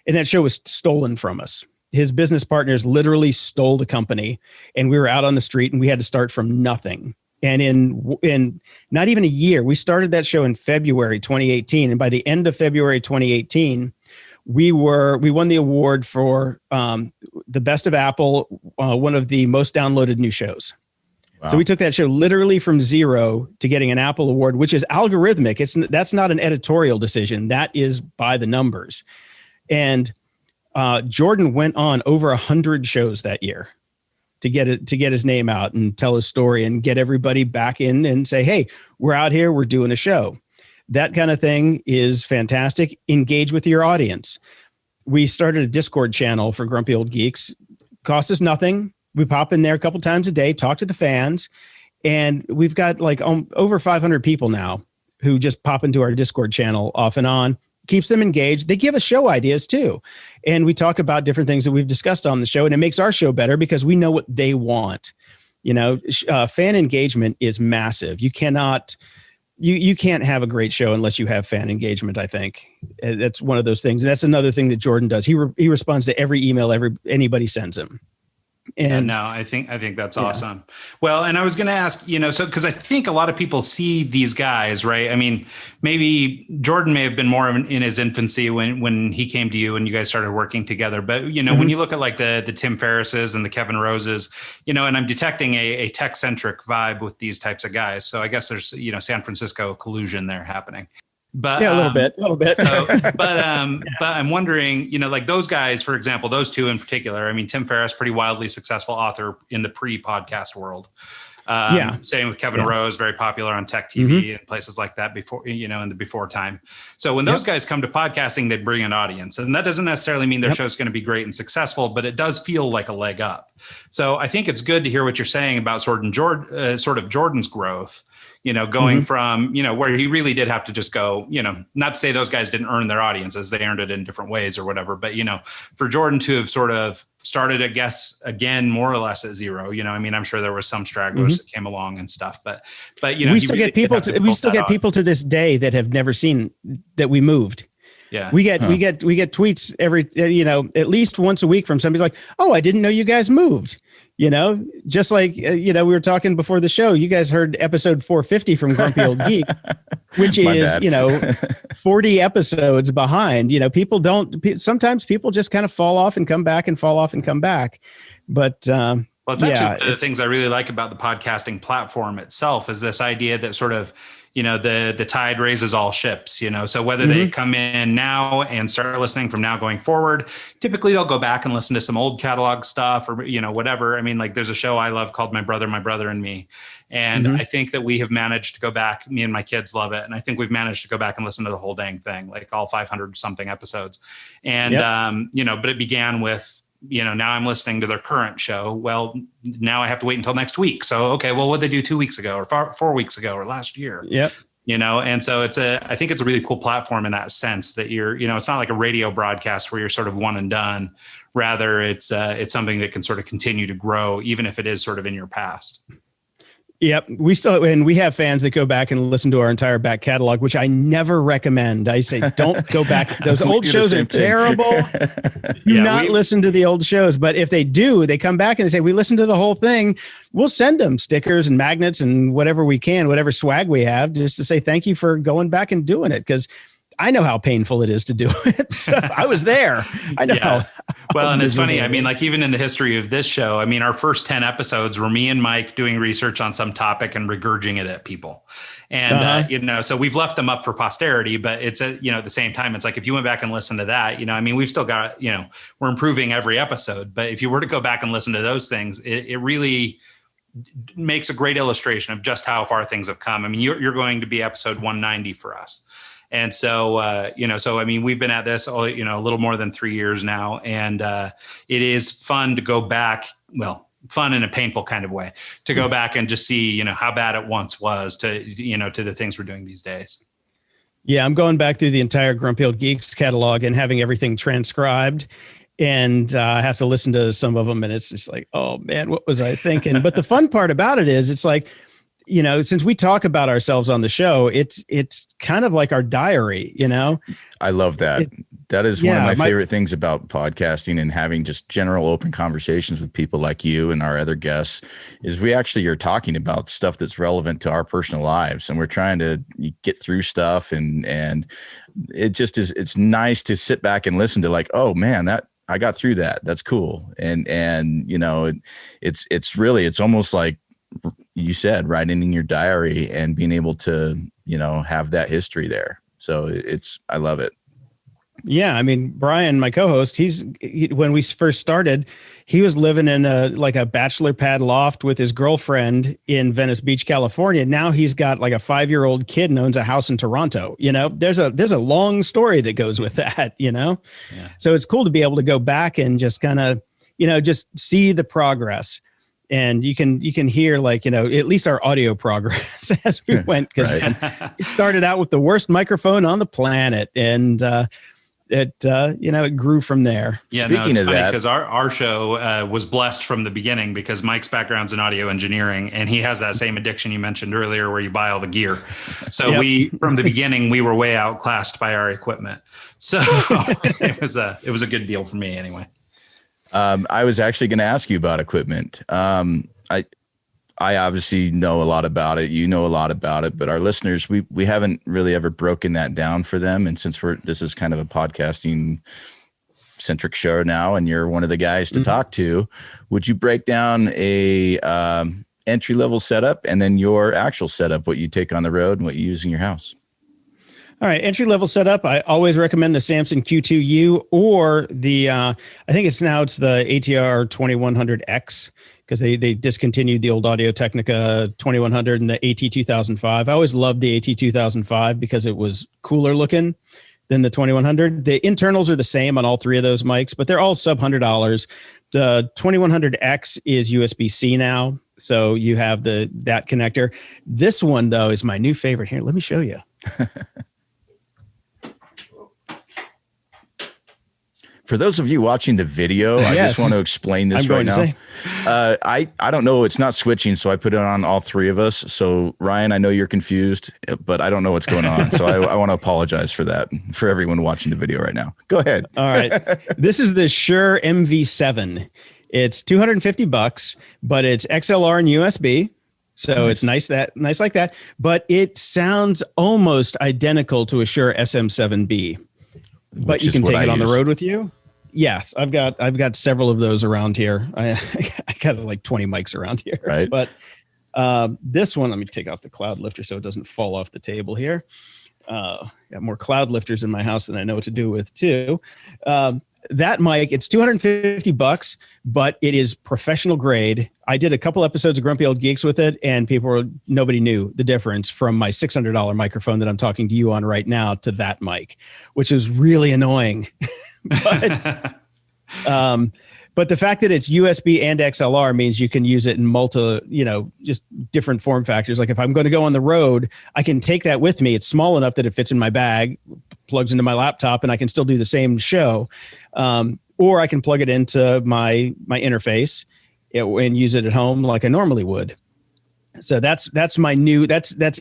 And that show was stolen from us. His business partners literally stole the company, and we were out on the street and we had to start from nothing. And in not even a year, we started that show in February 2018. And by the end of February 2018, we won the award for the Best of Apple, one of the most downloaded new shows. Wow. So we took that show literally from zero to getting an Apple award, which is algorithmic. That's not an editorial decision. That is by the numbers. And Jordan went on over 100 shows that year to get his name out and tell his story and get everybody back in and say, hey, we're out here, we're doing a show. That kind of thing is fantastic. Engage with your audience. We started a Discord channel for Grumpy Old Geeks. Cost us nothing. We pop in there a couple times a day, talk to the fans. And we've got like over 500 people now who just pop into our Discord channel off and on. Keeps them engaged. They give us show ideas too. And we talk about different things that we've discussed on the show, and it makes our show better because we know what they want. Fan engagement is massive. You can't have a great show unless you have fan engagement, I think. That's one of those things. And that's another thing that Jordan does. He responds to every email anybody sends him. And no, I think that's awesome. Well, and I was going to ask, so because I think a lot of people see these guys, right? I mean, maybe Jordan may have been more in his infancy when he came to you and you guys started working together. But, when you look at like the Tim Ferrisses and the Kevin Roses, and I'm detecting a tech-centric vibe with these types of guys. So I guess there's, San Francisco collusion there happening. But yeah, a little bit. But I'm wondering, like those guys, for example, those two in particular. I mean, Tim Ferriss, pretty wildly successful author in the pre-podcast world. Same with Kevin Rose, very popular on tech TV and places like that before, in the before time. So when those guys come to podcasting, they bring an audience, and that doesn't necessarily mean their show's going to be great and successful, but it does feel like a leg up. So I think it's good to hear what you're saying about sort of Jordan's growth, going from, where he really did have to just go, not to say those guys didn't earn their audiences, they earned it in different ways or whatever, but, for Jordan to have sort of started, I guess, again, more or less at zero, I'm sure there were some stragglers that came along and stuff, but, we still get people to this day that have never seen that we moved. Yeah. We get tweets every, at least once a week from somebody like, oh, I didn't know you guys moved, just like, we were talking before the show, you guys heard episode 450 from Grumpy Old Geek, which is, 40 episodes behind, sometimes people just kind of fall off and come back and fall off and come back. But, well, it's actually one of the things I really like about the podcasting platform itself is this idea that sort of, the tide raises all ships, so whether they come in now and start listening from now going forward, typically they'll go back and listen to some old catalog stuff or, whatever. I mean, like there's a show I love called My Brother and Me. And I think that we have managed to go back, me and my kids love it. And I think we've managed to go back and listen to the whole dang thing, like all 500 something episodes. And, but it began with, now I'm listening to their current show. Well, now I have to wait until next week. So, okay, well, what'd they do 2 weeks ago or 4 weeks ago or last year? Yep. And so I think it's a really cool platform in that sense that you're, it's not like a radio broadcast where you're sort of one and done. Rather, it's something that can sort of continue to grow, even if it is sort of in your past. Yep. We have fans that go back and listen to our entire back catalog, which I never recommend. I say, don't go back. Those old shows are terrible. Do not listen to the old shows. But if they do, they come back and they say, we listened to the whole thing. We'll send them stickers and magnets and whatever we can, whatever swag we have, just to say, thank you for going back and doing it. Because I know how painful it is to do it. So I was there. I know. Yeah. Well, and it's funny. I mean, like even in the history of this show, I mean, our first 10 episodes were me and Mike doing research on some topic and regurging it at people. And, so we've left them up for posterity, but it's at the same time, it's like, if you went back and listened to that, we've still got, we're improving every episode, but if you were to go back and listen to those things, it really makes a great illustration of just how far things have come. I mean, you're going to be episode 190 for us. And so, we've been at this, a little more than 3 years now. And it is fun to go back, fun in a painful kind of way, to go back and just see, how bad it once was to the things we're doing these days. Yeah, I'm going back through the entire Grumpy Old Geeks catalog and having everything transcribed. And I have to listen to some of them. And it's just like, oh, man, what was I thinking? But the fun part about it is it's like, since we talk about ourselves on the show, it's kind of like our diary, I love that. That is one of my favorite things about podcasting and having just general open conversations with people like you and our other guests is we actually are talking about stuff that's relevant to our personal lives. And we're trying to get through stuff. And it just is, it's nice to sit back and listen to like, oh man, that I got through that. That's cool. And it's almost like, you said, writing in your diary and being able to, have that history there. So I love it. Yeah. I mean, Brian, my co-host, when we first started, he was living in a bachelor pad loft with his girlfriend in Venice Beach, California. Now he's got like a 5-year-old kid and owns a house in Toronto. There's a long story that goes with that, Yeah. So it's cool to be able to go back and just kind of, just see the progress. And you can hear at least our audio progress as we went, because we started out with the worst microphone on the planet, and it grew from there. Yeah, Speaking of that, because our show was blessed from the beginning because Mike's background's in audio engineering, and he has that same addiction you mentioned earlier, where you buy all the gear. So from the beginning, we were way outclassed by our equipment. So it was a good deal for me anyway. I was actually going to ask you about equipment. I obviously know a lot about it. You know a lot about it, but our listeners, we haven't really ever broken that down for them. And since this is kind of a podcasting centric show now, and you're one of the guys to talk to, would you break down a entry level setup and then your actual setup, what you take on the road and what you use in your house? All right, entry level setup. I always recommend the Samson Q2U or the I think it's the ATR 2100X, because they discontinued the old Audio Technica 2100 and the AT 2005. I always loved the AT 2005 because it was cooler looking than the 2100. The internals are the same on all three of those mics, but they're all sub $100. The 2100X is USB-C now, so you have that connector. This one though is my new favorite. Here, let me show you. For those of you watching the video, I just want to explain this right now. I don't know. It's not switching, so I put it on all three of us. So Ryan, I know you're confused, but I don't know what's going on. So I want to apologize for that, for everyone watching the video right now. Go ahead. All right. This is the Shure MV7. It's $250, but it's XLR and USB. So it's nice like that, but it sounds almost identical to a Shure SM7B. But you can take it on the road with you. Yes, I've got several of those around here. I got like 20 mics around here. Right. But this one, let me take off the cloud lifter so it doesn't fall off the table here. Got more cloud lifters in my house than I know what to do with too. That mic, it's $250, but it is professional grade. I did a couple episodes of Grumpy Old Geeks with it, and nobody knew the difference from my $600 microphone that I'm talking to you on right now to that mic, which is really annoying. But the fact that it's USB and XLR means you can use it in just different form factors. Like if I'm going to go on the road, I can take that with me. It's small enough that it fits in my bag, plugs into my laptop, and I can still do the same show. Or I can plug it into my interface and use it at home like I normally would. So that's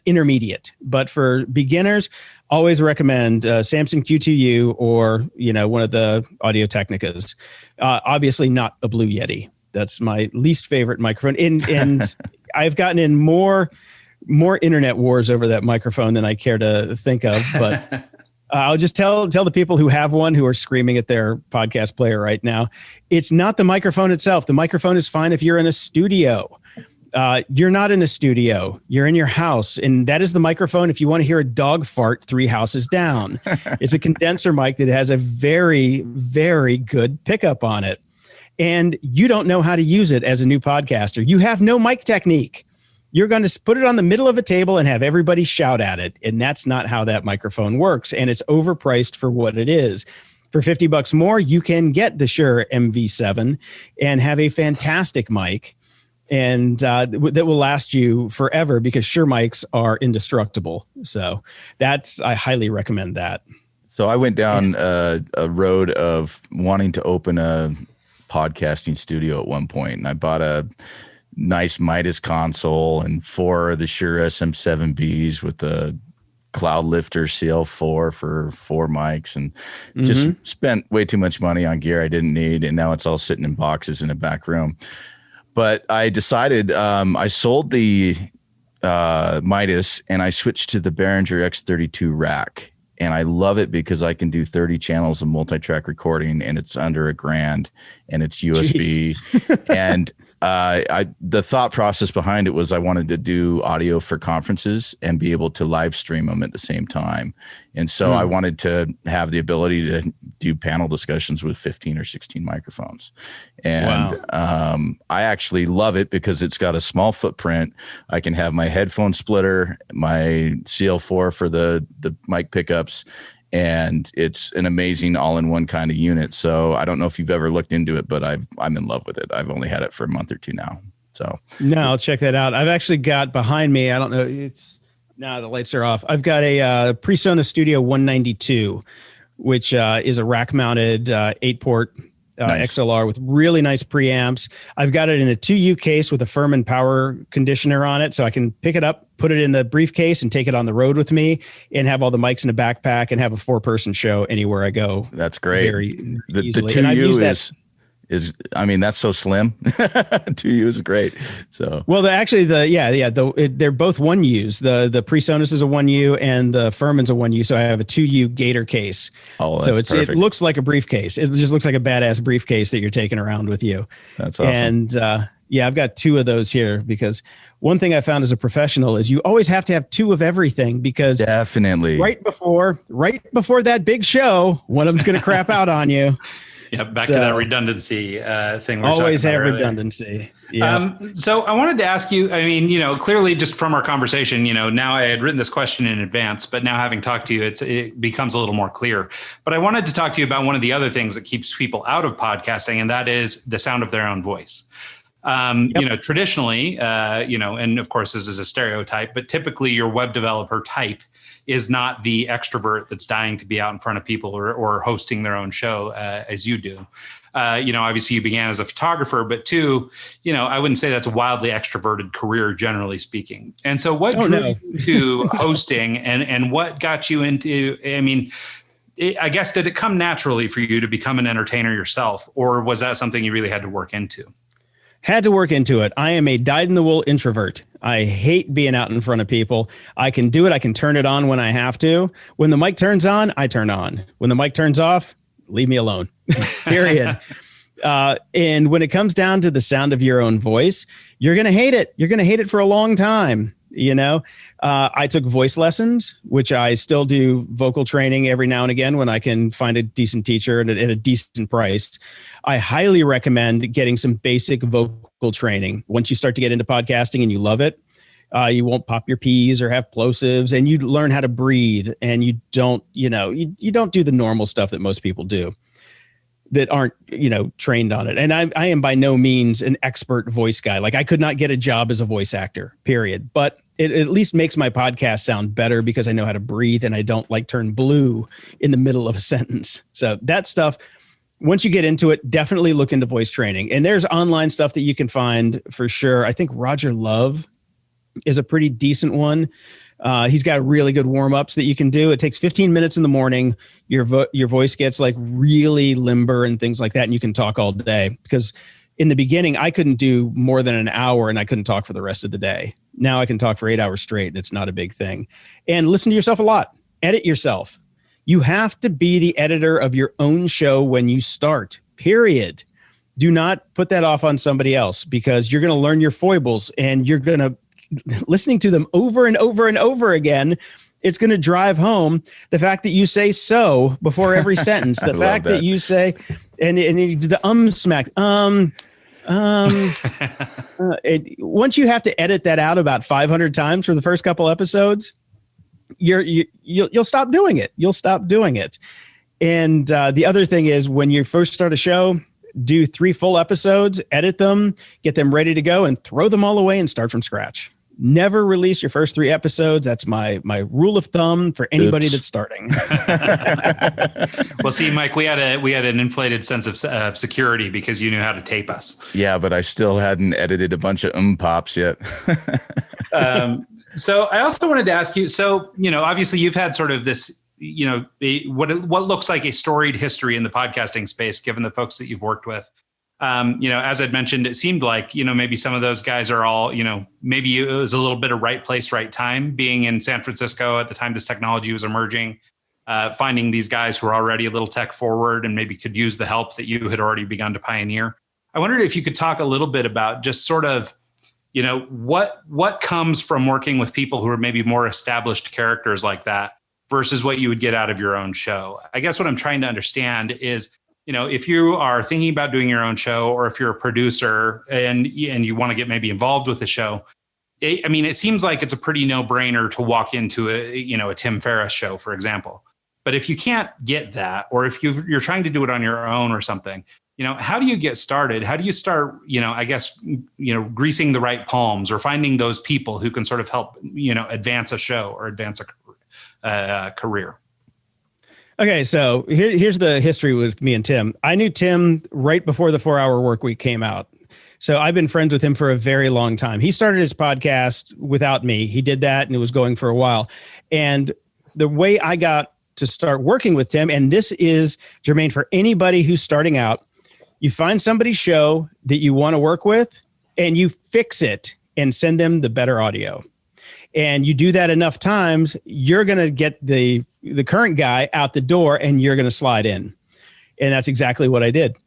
intermediate. But for beginners, always recommend Samson Q2U or one of the Audio Technicas. Obviously not a Blue Yeti. That's my least favorite microphone. And I've gotten in more internet wars over that microphone than I care to think of. But I'll just tell the people who have one, who are screaming at their podcast player right now, it's not the microphone itself. The microphone is fine if you're in a studio. You're not in a studio. You're in your house. And that is the microphone if you want to hear a dog fart 3 houses down. It's a condenser mic that has a very, very good pickup on it. And you don't know how to use it as a new podcaster. You have no mic technique. You're going to put it on the middle of a table and have everybody shout at it. And that's not how that microphone works. And it's overpriced for what it is. For $50 more, you can get the Shure MV7 and have a fantastic mic. And that will last you forever because Shure mics are indestructible. So I highly recommend that. So I went down a road of wanting to open a podcasting studio at one point, and I bought a nice Midas console and 4 of the Shure SM7Bs with the Cloud Lifter CL4 for 4 mics, and just spent way too much money on gear I didn't need, and now it's all sitting in boxes in a back room. But I decided I sold the Midas and I switched to the Behringer X32 rack. And I love it because I can do 30 channels of multi-track recording, and it's under $1,000, and it's USB. And the thought process behind it was I wanted to do audio for conferences and be able to live stream them at the same time. And so I wanted to have the ability to do panel discussions with 15 or 16 microphones. And I actually love it because it's got a small footprint. I can have my headphone splitter, my CL4 for the mic pickups, and it's an amazing all-in-one kind of unit. So I don't know if you've ever looked into it, but I'm in love with it. I've only had it for a month or two now. So no, I'll check that out. I've actually got behind me, I don't know, the lights are off. I've got a PreSonus Studio 192, which is a rack-mounted 8-port nice. XLR with really nice preamps. I've got it in a 2U case with a Furman power conditioner on it, so I can pick it up, put it in the briefcase, and take it on the road with me, and have all the mics in a backpack, and have a 4-person show anywhere I go. That's great. The 2U is I mean, that's so slim. 2U is great. So well, they're both 1Us. The PreSonus is a 1U and the Furman's a 1U. So I have a 2U Gator case. Oh, that's so it looks like a briefcase. It just looks like a badass briefcase that you're taking around with you. That's awesome. And Yeah, I've got 2 of those here because one thing I found as a professional is you always have to have 2 of everything because definitely right before that big show, one of them's going to crap out on you. Yeah, back to that redundancy thing. Always have redundancy. Yeah. So I wanted to ask you, I mean, clearly just from our conversation, now I had written this question in advance, but now having talked to you, it becomes a little more clear. But I wanted to talk to you about one of the other things that keeps people out of podcasting, and that is the sound of their own voice. Traditionally, and of course this is a stereotype, but typically your web developer type is not the extrovert that's dying to be out in front of people or hosting their own show as you do. Obviously you began as a photographer, but 2, I wouldn't say that's a wildly extroverted career, generally speaking. And so what drew you to hosting and what got you into, I guess, did it come naturally for you to become an entertainer yourself, or was that something you really had to work into? Had to work into it. I am a dyed-in-the-wool introvert. I hate being out in front of people. I can do it. I can turn it on when I have to. When the mic turns on, I turn on. When the mic turns off, leave me alone. Period. And when it comes down to the sound of your own voice, you're going to hate it. You're going to hate it for a long time. I took voice lessons, which I still do vocal training every now and again when I can find a decent teacher at a decent price. I highly recommend getting some basic vocal training. Once you start to get into podcasting and you love it, you won't pop your P's or have plosives, and you learn how to breathe, and you don't, you don't do the normal stuff that most people do that aren't, trained on it. And I am by no means an expert voice guy. Like, I could not get a job as a voice actor, period. But it at least makes my podcast sound better because I know how to breathe and I don't turn blue in the middle of a sentence. So that stuff, once you get into it, definitely look into voice training. And there's online stuff that you can find for sure. I think Roger Love is a pretty decent one. He's got really good warm-ups that you can do. It takes 15 minutes in the morning. Your voice gets really limber and things like that, and you can talk all day. Because in the beginning, I couldn't do more than an hour, and I couldn't talk for the rest of the day. Now I can talk for 8 hours straight, and it's not a big thing. And listen to yourself a lot. Edit yourself. You have to be the editor of your own show when you start, period. Do not put that off on somebody else, because you're going to learn your foibles, and you're going to listening to them over and over and over again. It's going to drive home the fact that you say "so" before every sentence. The fact that you say, and you do the smack. Once you have to edit that out about 500 times for the first couple episodes, you'll stop doing it. You'll stop doing it. And the other thing is, when you first start a show, do 3 full episodes, edit them, get them ready to go, and throw them all away and start from scratch. Never release your first 3 episodes. That's my rule of thumb for anybody that's starting. Well, see, Mike, we had an inflated sense of security because you knew how to tape us. Yeah, but I still hadn't edited a bunch of pops yet. So I also wanted to ask you, so, obviously you've had sort of this, what looks like a storied history in the podcasting space, given the folks that you've worked with. As I'd mentioned, it seemed like, maybe some of those guys are all, maybe it was a little bit of right place, right time, being in San Francisco at the time this technology was emerging, finding these guys who are already a little tech forward and maybe could use the help that you had already begun to pioneer. I wondered if you could talk a little bit about just sort of, what comes from working with people who are maybe more established characters like that versus what you would get out of your own show. I guess what I'm trying to understand is, if you are thinking about doing your own show, or if you're a producer and you want to get maybe involved with the show, it seems like it's a pretty no-brainer to walk into a Tim Ferriss show, for example. But if you can't get that, or if you're trying to do it on your own or something, how do you get started? How do you start, greasing the right palms or finding those people who can sort of help, advance a show or advance a career? Okay, so here's the history with me and Tim. I knew Tim right before the 4-Hour Workweek came out. So I've been friends with him for a very long time. He started his podcast without me. He did that, and it was going for a while. And the way I got to start working with Tim, and this is germane for anybody who's starting out, you find somebody's show that you want to work with, and you fix it and send them the better audio. And you do that enough times, you're going to get the current guy out the door, and you're going to slide in. And that's exactly what I did.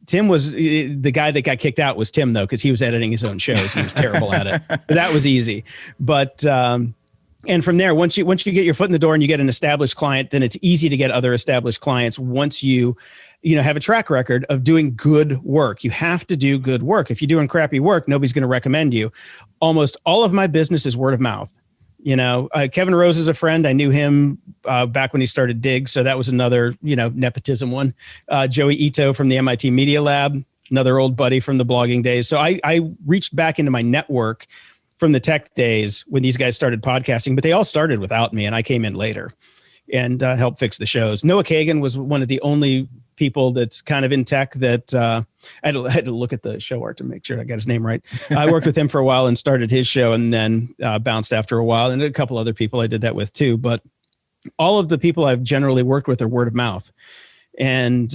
Tim was the guy that got kicked out was Tim though, because he was editing his own shows. He was terrible at it. But that was easy. But and from there, once you get your foot in the door and you get an established client, then it's easy to get other established clients once you have a track record of doing good work. You have to do good work. If you're doing crappy work, nobody's going to recommend you. Almost all of my business is word of mouth. Kevin Rose is a friend. I knew him back when he started Dig. So that was another, nepotism one. Joey Ito from the MIT Media Lab, another old buddy from the blogging days. So I reached back into my network from the tech days when these guys started podcasting, but they all started without me and I came in later and helped fix the shows. Noah Kagan was one of the only people that's kind of in tech that I had to look at the show art to make sure I got his name right. I worked with him for a while and started his show and then bounced after a while. And a couple other people I did that with too. But all of the people I've generally worked with are word of mouth. And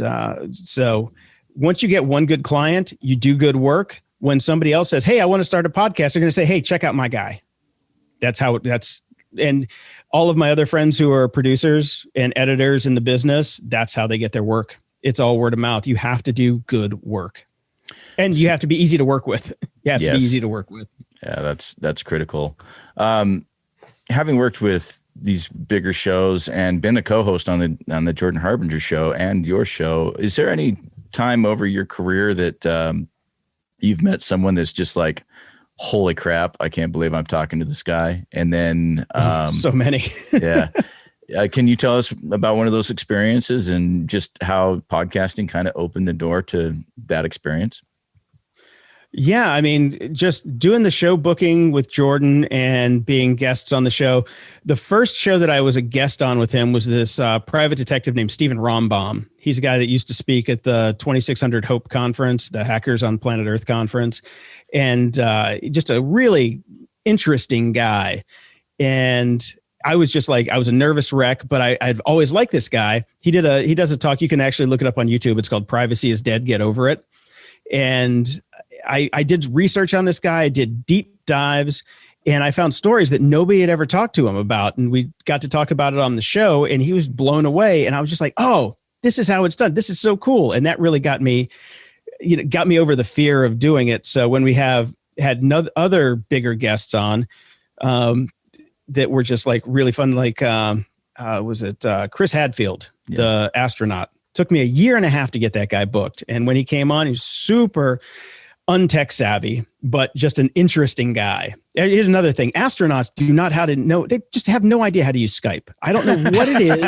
so once you get one good client, you do good work. When somebody else says, hey, I want to start a podcast, they're going to say, hey, check out my guy. And all of my other friends who are producers and editors in the business, that's how they get their work. It's all word of mouth. You have to do good work and you have to be easy to work with. You have to be easy to work with. Yeah, that's critical. Having worked with these bigger shows and been a co-host on the Jordan Harbinger show and your show, is there any time over your career that you've met someone that's just like, holy crap, I can't believe I'm talking to this guy? And then so many. Yeah. Can you tell us about one of those experiences and just how podcasting kind of opened the door to that experience? Yeah, I mean, just doing the show booking with Jordan and being guests on the show. The first show that I was a guest on with him was this private detective named Stephen Rombaum. He's a guy that used to speak at the 2600 Hope conference, the Hackers on Planet Earth conference, and just a really interesting guy. And I was just like, I was a nervous wreck, but I've always liked this guy. He does a talk. You can actually look it up on YouTube. It's called Privacy is Dead, Get Over It. And I did research on this guy. I did deep dives and I found stories that nobody had ever talked to him about. And we got to talk about it on the show and he was blown away. And I was just like, oh, this is how it's done. This is so cool. And that really got me over the fear of doing it. So when we had other bigger guests on that were just like really fun, like Chris Hadfield, the astronaut. Took me a year and a half to get that guy booked. And when he came on, he was super untech savvy, but just an interesting guy. Here's another thing. Astronauts do not they just have no idea how to use Skype. I don't know what it is.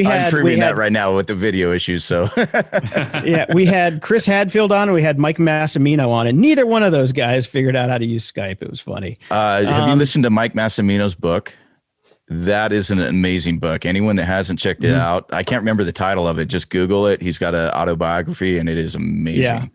I'm proving that right now with the video issues. So yeah, we had Chris Hadfield on and we had Mike Massimino on and neither one of those guys figured out how to use Skype. It was funny. Have you listened to Mike Massimino's book? That is an amazing book. Anyone that hasn't checked it out, I can't remember the title of it. Just Google it. He's got an autobiography and it is amazing. Yeah.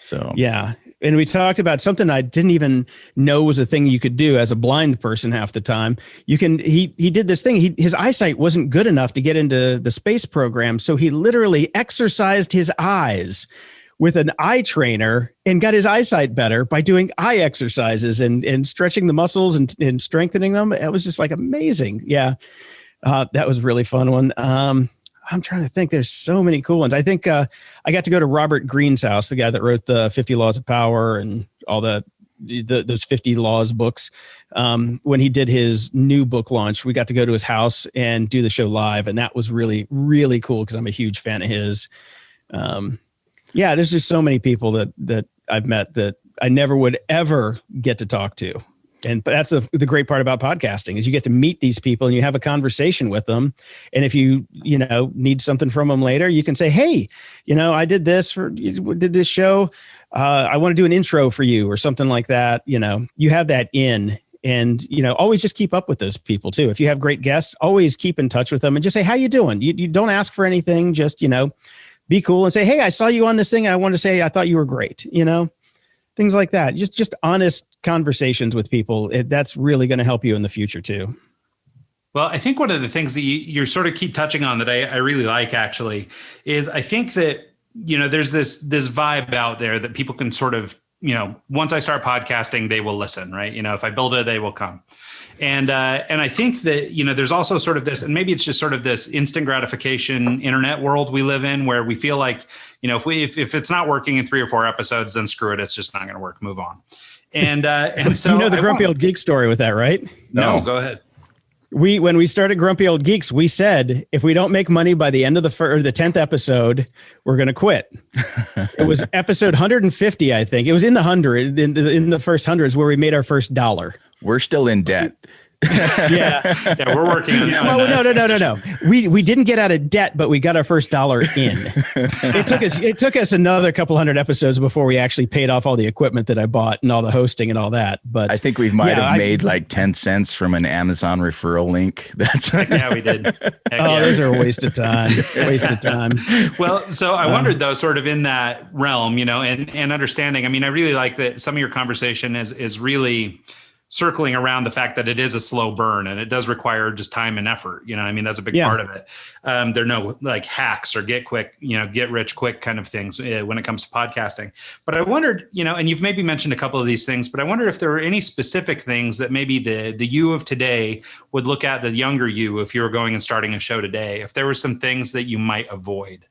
So, yeah. And we talked about something I didn't even know was a thing you could do as a blind person half the time. He did this thing. His eyesight wasn't good enough to get into the space program. So he literally exercised his eyes with an eye trainer and got his eyesight better by doing eye exercises and stretching the muscles and strengthening them. It was just like amazing. Yeah. That was a really fun one. I'm trying to think. There's so many cool ones. I think I got to go to Robert Greene's house, the guy that wrote the 50 Laws of Power and all those 50 Laws books. When he did his new book launch, we got to go to his house and do the show live. And that was really, really cool because I'm a huge fan of his. Yeah, there's just so many people that I've met that I never would ever get to talk to. But that's the great part about podcasting is you get to meet these people and you have a conversation with them. And if you need something from them later, you can say, hey, I did this show. I want to do an intro for you or something like that. You have that in. And, always just keep up with those people too. If you have great guests, always keep in touch with them and just say, how you doing? You don't ask for anything. Just, be cool and say, hey, I saw you on this thing. And I want to say, I thought you were great. Things like that. Just honest conversations with people. That's really going to help you in the future too. Well, I think one of the things that you sort of keep touching on that I really like actually is I think that, there's this vibe out there that people can sort of once I start podcasting, they will listen, right? If I build it, they will come. And I think that, there's also sort of this, and maybe it's just sort of this instant gratification internet world we live in, where we feel like, if it's not working in 3 or 4 episodes, then screw it. It's just not going to work. Move on. And so the Grumpy Old Geek story with that, right? No, go ahead. When we started Grumpy Old Geeks, we said, if we don't make money by the end of the 10th episode, we're going to quit. It was episode 150, I think. It was in the first hundreds where we made our first $1. We're still in debt. Yeah, we're working on that. Well, no. We didn't get out of debt, but we got our first $1 in. It took us another couple hundred episodes before we actually paid off all the equipment that I bought and all the hosting and all that. But I think we might have made like 10 cents from an Amazon referral link. Yeah, we did. Those are a waste of time. Well, so I wondered though, sort of in that realm, and understanding. I mean, I really like that some of your conversation is really circling around the fact that it is a slow burn and it does require just time and effort. That's a big part of it. There are no like hacks or get rich quick kind of things when it comes to podcasting. But I wondered, and you've maybe mentioned a couple of these things, but I wonder if there were any specific things that maybe the you of today would look at the younger you if you were going and starting a show today, if there were some things that you might avoid.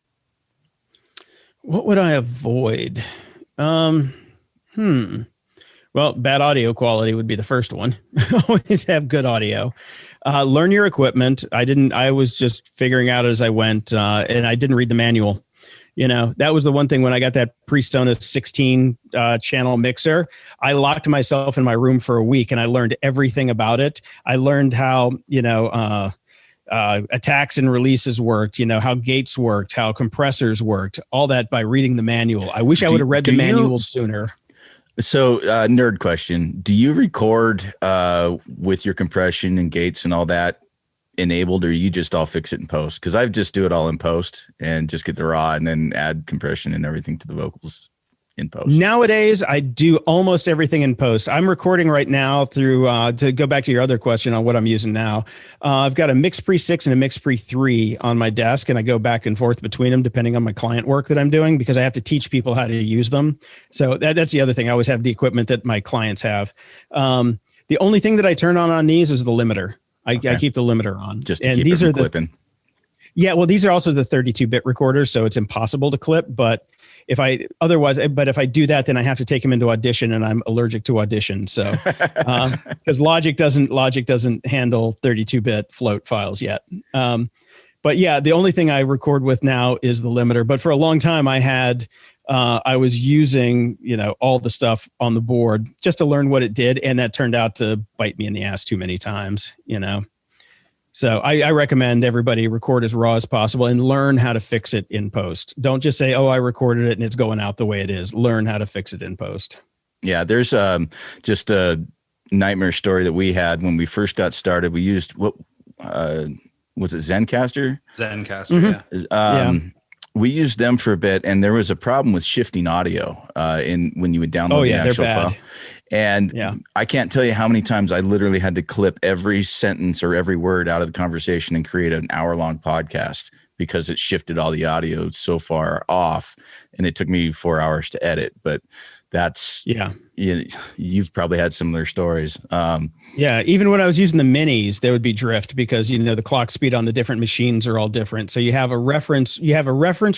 What would I avoid? Well, bad audio quality would be the first one. Always have good audio. Learn your equipment. I was just figuring out as I went, and I didn't read the manual. That was the one thing when I got that Prestonus 16 channel mixer. I locked myself in my room for a week and I learned everything about it. I learned how, attacks and releases worked, how gates worked, how compressors worked, all that by reading the manual. I wish I would have read the manual sooner. So nerd question, do you record with your compression and gates and all that enabled, or you just all fix it in post? Because I just do it all in post and just get the raw and then add compression and everything to the vocals in post. Nowadays, I do almost everything in post. I'm recording right now through, to go back to your other question on what I'm using now. I've got a Mix Pre 6 and a Mix Pre 3 on my desk, and I go back and forth between them depending on my client work that I'm doing because I have to teach people how to use them. So that's the other thing. I always have the equipment that my clients have. The only thing that I turn on these is the limiter. I keep the limiter on. Just to keep it from clipping. Yeah, well, these are also the 32-bit recorders, so it's impossible to clip. But if I do that, then I have to take them into Audition, and I'm allergic to Audition. So because Logic doesn't handle 32-bit float files yet. But yeah, the only thing I record with now is the limiter. But for a long time, I was using all the stuff on the board just to learn what it did, and that turned out to bite me in the ass too many times. So I recommend everybody record as raw as possible and learn how to fix it in post. Don't just say, I recorded it and it's going out the way it is. Learn how to fix it in post. Yeah, there's just a nightmare story that we had when we first got started. We used, what was it, Zencaster? Zencaster, yeah. We used them for a bit, and there was a problem with shifting audio when you would download the actual file. And I can't tell you how many times I literally had to clip every sentence or every word out of the conversation and create an hour-long podcast because it shifted all the audio so far off, and it took me 4 hours to edit. But that's you've probably had similar stories. Even when I was using the minis, there would be drift because the clock speed on the different machines are all different. So you have a reference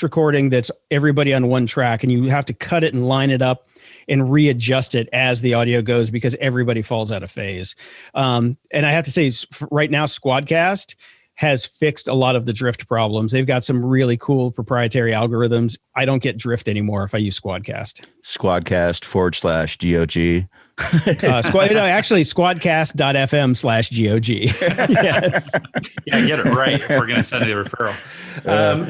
recording that's everybody on one track, and you have to cut it and line it up and readjust it as the audio goes because everybody falls out of phase. And I have to say, right now, Squadcast has fixed a lot of the drift problems. They've got some really cool proprietary algorithms. I don't get drift anymore if I use Squadcast. Squadcast/GOG. Actually, squadcast.fm/GOG. Yes. Yeah, get it right if we're going to send you a referral.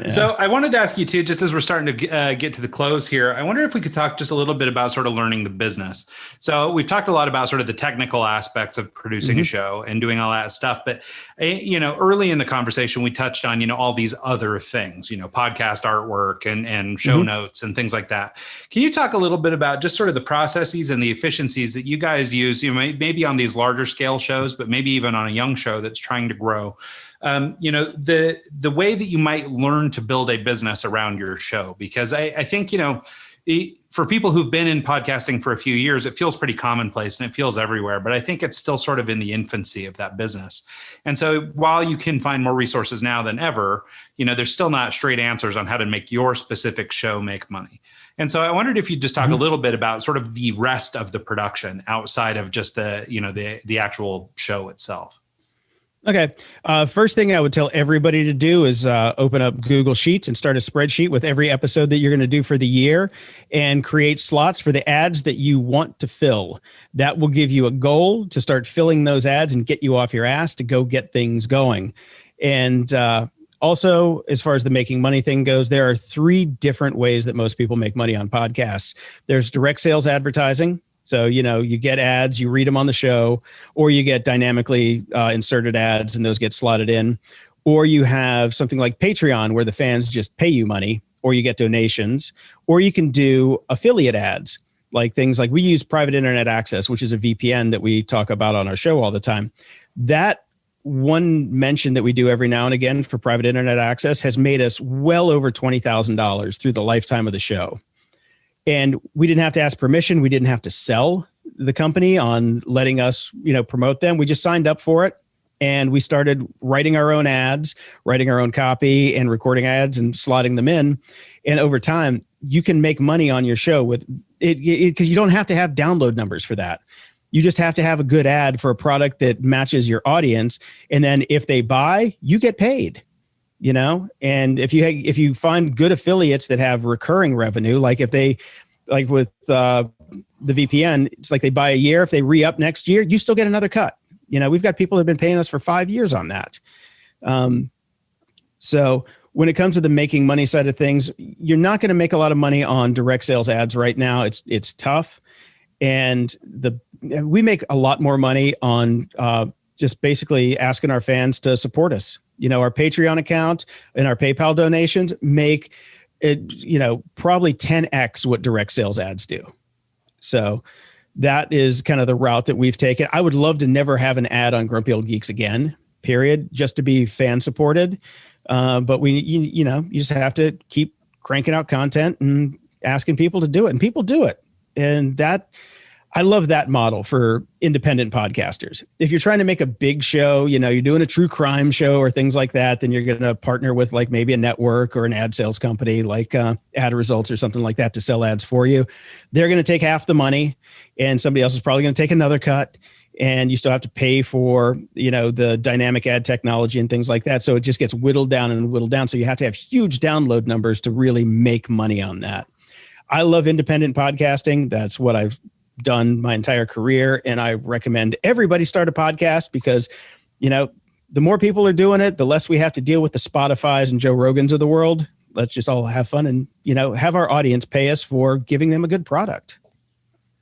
So I wanted to ask you too, just as we're starting to get to the close here, I wonder if we could talk just a little bit about sort of learning the business. So we've talked a lot about sort of the technical aspects of producing a show and doing all that stuff. But, early in the conversation, we touched on, all these other things, podcast artwork and show notes and things like that. Can you talk a little bit about just sort of the processes and the efficiencies that you guys use, maybe on these larger scale shows, but maybe even on a young show that's trying to grow? The way that you might learn to build a business around your show, because I think, for people who've been in podcasting for a few years, it feels pretty commonplace and it feels everywhere, but I think it's still sort of in the infancy of that business. And so while you can find more resources now than ever, there's still not straight answers on how to make your specific show make money. And so I wondered if you'd just talk a little bit about sort of the rest of the production outside of just the actual show itself. Okay. First thing I would tell everybody to do is open up Google Sheets and start a spreadsheet with every episode that you're going to do for the year and create slots for the ads that you want to fill. That will give you a goal to start filling those ads and get you off your ass to go get things going. And also, as far as the making money thing goes, there are 3 different ways that most people make money on podcasts. There's direct sales advertising. So, you get ads, you read them on the show, or you get dynamically inserted ads and those get slotted in. Or you have something like Patreon where the fans just pay you money, or you get donations, or you can do affiliate ads, like things like we use private internet access, which is a VPN that we talk about on our show all the time. That one mention that we do every now and again for private internet access has made us well over $20,000 through the lifetime of the show. And we didn't have to ask permission. We didn't have to sell the company on letting us, promote them. We just signed up for it. And we started writing our own ads, writing our own copy and recording ads and slotting them in. And over time, you can make money on your show with it because you don't have to have download numbers for that. You just have to have a good ad for a product that matches your audience. And then if they buy, you get paid. And if you find good affiliates that have recurring revenue, like with the VPN, it's like they buy a year. If they re-up next year, you still get another cut. We've got people that have been paying us for 5 years on that. So when it comes to the making money side of things, you're not going to make a lot of money on direct sales ads right now. It's tough. And we make a lot more money on just basically asking our fans to support us. Our Patreon account and our PayPal donations make it, probably 10x what direct sales ads do. So that is kind of the route that we've taken. I would love to never have an ad on Grumpy Old Geeks again, period, just to be fan supported. But you just have to keep cranking out content and asking people to do it, and people do it. And I love that model for independent podcasters. If you're trying to make a big show, you're doing a true crime show or things like that, then you're going to partner with like maybe a network or an ad sales company like Ad Results or something like that to sell ads for you. They're going to take half the money and somebody else is probably going to take another cut, and you still have to pay for, the dynamic ad technology and things like that. So it just gets whittled down and whittled down. So you have to have huge download numbers to really make money on that. I love independent podcasting. That's what I've done my entire career. And I recommend everybody start a podcast because, the more people are doing it, the less we have to deal with the Spotifys and Joe Rogans of the world. Let's just all have fun and, have our audience pay us for giving them a good product.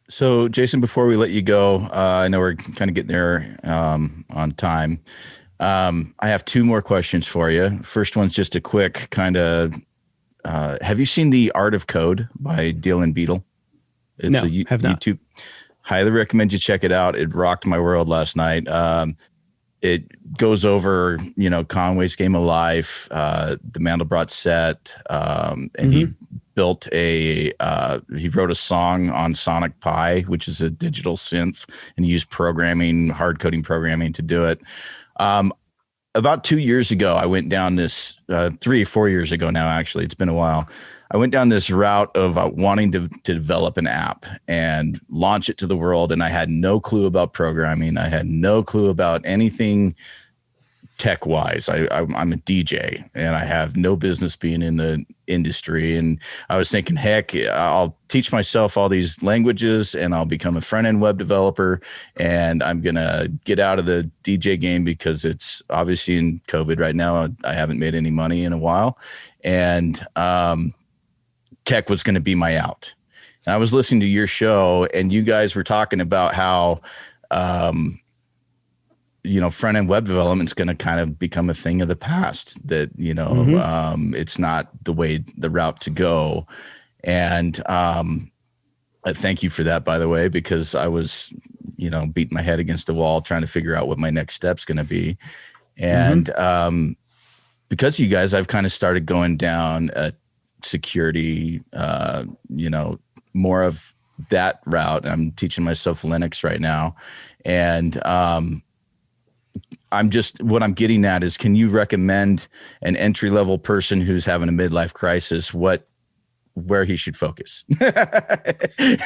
So Jason, before we let you go, I know we're kind of getting there on time. I have 2 more questions for you. First one's just a quick kind of, have you seen The Art of Code by Dylan Beetle? It's have not. YouTube. Highly recommend you check it out. It rocked my world last night. It goes over, Conway's Game of Life, the Mandelbrot set, and he built he wrote a song on Sonic Pi, which is a digital synth, and he used hard coding programming to do it. About 2 years ago, I went down this 3 or 4 years ago now, actually, it's been a while. I went down this route of wanting to develop an app and launch it to the world. And I had no clue about programming. I had no clue about anything tech wise. I'm a DJ and I have no business being in the industry. And I was thinking, heck, I'll teach myself all these languages and I'll become a front end web developer. And I'm going to get out of the DJ game because it's obviously in COVID right now. I haven't made any money in a while. And, tech was going to be my out. And I was listening to your show and you guys were talking about how, front end web development is going to kind of become a thing of the past, that, it's not the route to go. And I thank you for that, by the way, because I was, beating my head against the wall, trying to figure out what my next step's going to be. And because you guys, I've kind of started going down security, more of that route. I'm teaching myself Linux right now. And what I'm getting at is, can you recommend an entry-level person who's having a midlife crisis where he should focus?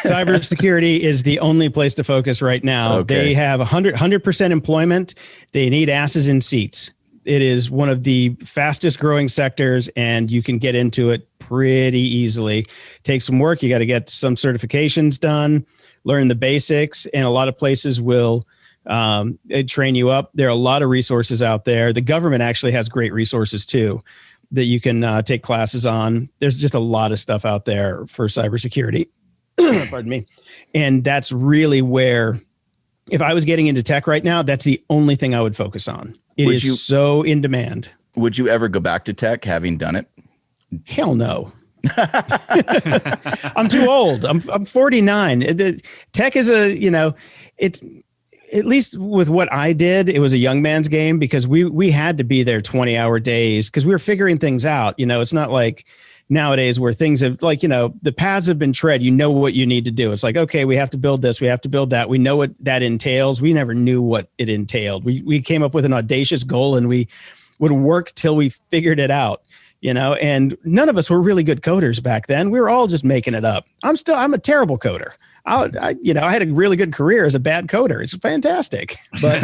Cybersecurity is the only place to focus right now. Okay. They have 100% employment. They need asses in seats. It is one of the fastest growing sectors, and you can get into it pretty easily. Takes some work. You got to get some certifications done, learn the basics, and a lot of places will train you up. There are a lot of resources out there. The government actually has great resources too that you can take classes on. There's just a lot of stuff out there for cybersecurity. Pardon me. And that's really where, if I was getting into tech right now, that's the only thing I would focus on. It is so in demand. Would you ever go back to tech having done it? Hell no. I'm too old. I'm 49. Tech is it's, at least with what I did, it was a young man's game because we had to be there 20-hour days because we were figuring things out. It's not like nowadays where things have the paths have been tread. You know what you need to do. It's like, okay, we have to build this. We have to build that. We know what that entails. We never knew what it entailed. We came up with an audacious goal and we would work till we figured it out, and none of us were really good coders back then. We were all just making it up. I'm a terrible coder. I had a really good career as a bad coder. It's fantastic. But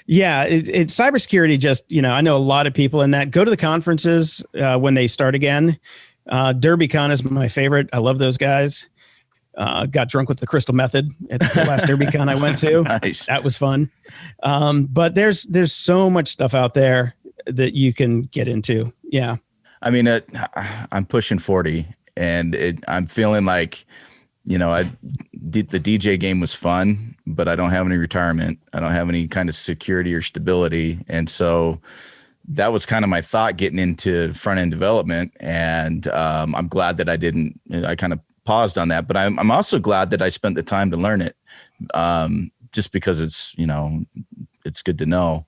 it's cybersecurity. Just, I know a lot of people in that. Go to the conferences when they start again. DerbyCon is my favorite. I love those guys. Got drunk with the crystal method at the last DerbyCon I went to. Nice. That was fun. But there's so much stuff out there that you can get into. Yeah. I mean, I'm pushing 40 and I'm feeling like, the DJ game was fun, but I don't have any retirement. I don't have any kind of security or stability. And so that was kind of my thought getting into front end development. And I'm glad that I kind of paused on that, but I'm also glad that I spent the time to learn it, just because it's good to know.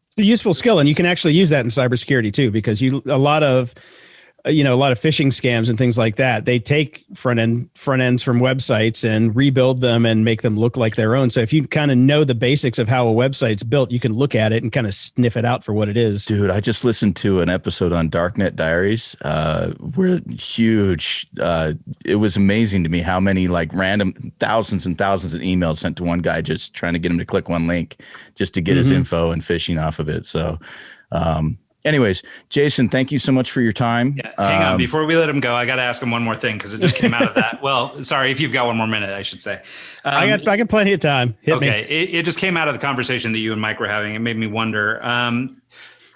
It's a useful skill, and you can actually use that in cybersecurity too, because a lot of phishing scams and things like that, they take front ends from websites and rebuild them and make them look like their own. So if you kind of know the basics of how a website's built, you can look at it and kind of sniff it out for what it is. Dude, I just listened to an episode on Darknet Diaries. We're huge. It was amazing to me how many random thousands and thousands of emails sent to one guy just trying to get him to click one link just to get his info and phishing off of it. So, anyways, Jason, thank you so much for your time. Yeah, hang on. Before we let him go, I got to ask him one more thing because it just came out of that. Well, sorry, if you've got one more minute, I should say. I got plenty of time. Hit me. It just came out of the conversation that you and Mike were having. It made me wonder.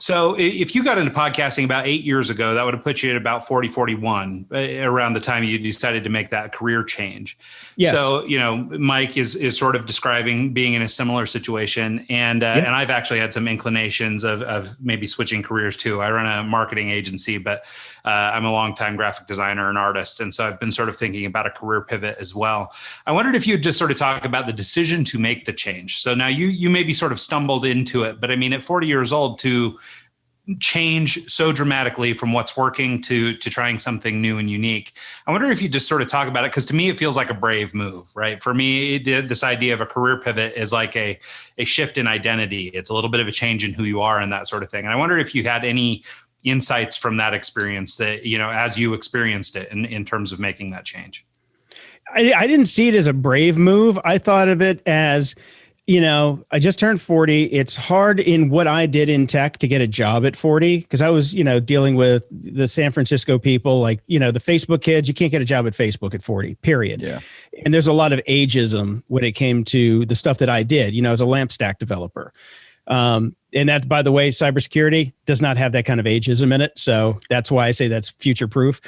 So if you got into podcasting about 8 years ago, that would have put you at about 40, 41 around the time you decided to make that career change. Yes. So, Mike is sort of describing being in a similar situation. And I've actually had some inclinations of maybe switching careers too. I run a marketing agency, but I'm a longtime graphic designer and artist. And so I've been sort of thinking about a career pivot as well. I wondered if you'd just sort of talk about the decision to make the change. So now you maybe sort of stumbled into it, but I mean, at 40 years old to change so dramatically from what's working to trying something new and unique. I wonder if you just sort of talk about it, because to me, it feels like a brave move, right? For me, this idea of a career pivot is like a shift in identity. It's a little bit of a change in who you are and that sort of thing. And I wonder if you had any insights from that experience that, as you experienced it in terms of making that change. I didn't see it as a brave move. I thought of it as, I just turned 40. It's hard in what I did in tech to get a job at 40 because I was, dealing with the San Francisco people, the Facebook kids. You can't get a job at Facebook at 40, period. Yeah. And there's a lot of ageism when it came to the stuff that I did, as a LAMP stack developer. And that, by the way, cybersecurity does not have that kind of ageism in it. So that's why I say that's future proof.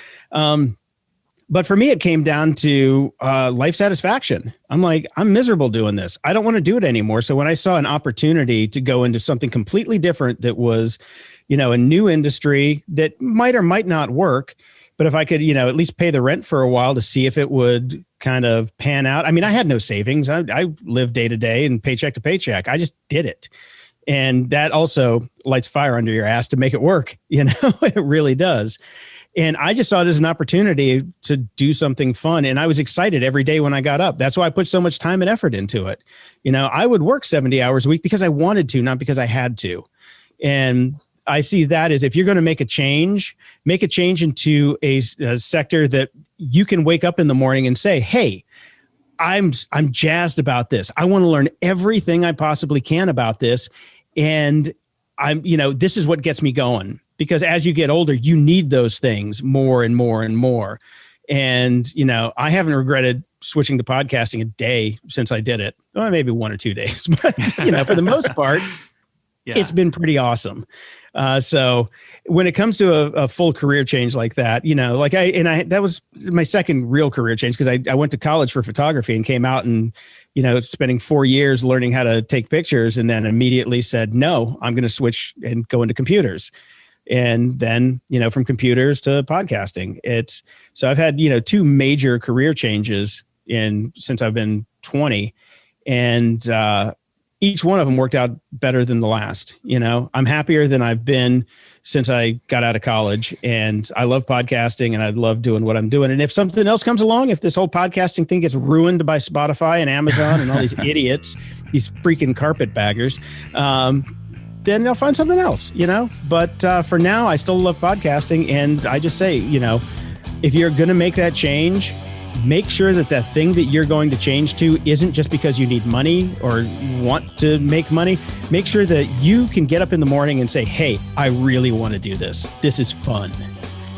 But for me, it came down to life satisfaction. I'm miserable doing this. I don't want to do it anymore. So when I saw an opportunity to go into something completely different that was, a new industry that might or might not work, but if I could, at least pay the rent for a while to see if it would kind of pan out. I mean, I had no savings. I lived day to day and paycheck to paycheck. I just did it. And that also lights fire under your ass to make it work. It really does. And I just saw it as an opportunity to do something fun. And I was excited every day when I got up. That's why I put so much time and effort into it. I would work 70 hours a week because I wanted to, not because I had to. And I see that as if you're going to make a change into a sector that you can wake up in the morning and say, hey, I'm jazzed about this. I want to learn everything I possibly can about this. And this is what gets me going, because as you get older, you need those things more and more and more. And, I haven't regretted switching to podcasting a day since I did it. Well, maybe 1 or 2 days, but for the most part, it's been pretty awesome. So when it comes to a full career change like that, that was my second real career change, because I went to college for photography and came out and, spending 4 years learning how to take pictures, and then immediately said, no, I'm going to switch and go into computers. And then, from computers to podcasting, so I've had, 2 major career changes since I've been 20, and, each one of them worked out better than the last. I'm happier than I've been since I got out of college, and I love podcasting and I love doing what I'm doing. And if something else comes along, if this whole podcasting thing gets ruined by Spotify and Amazon and all these idiots, these freaking carpetbaggers, then I'll find something else, but for now I still love podcasting. And I just say, if you're going to make that change, make sure that thing that you're going to change to isn't just because you need money or want to make money. Make sure that you can get up in the morning and say, hey, I really want to do this. This is fun.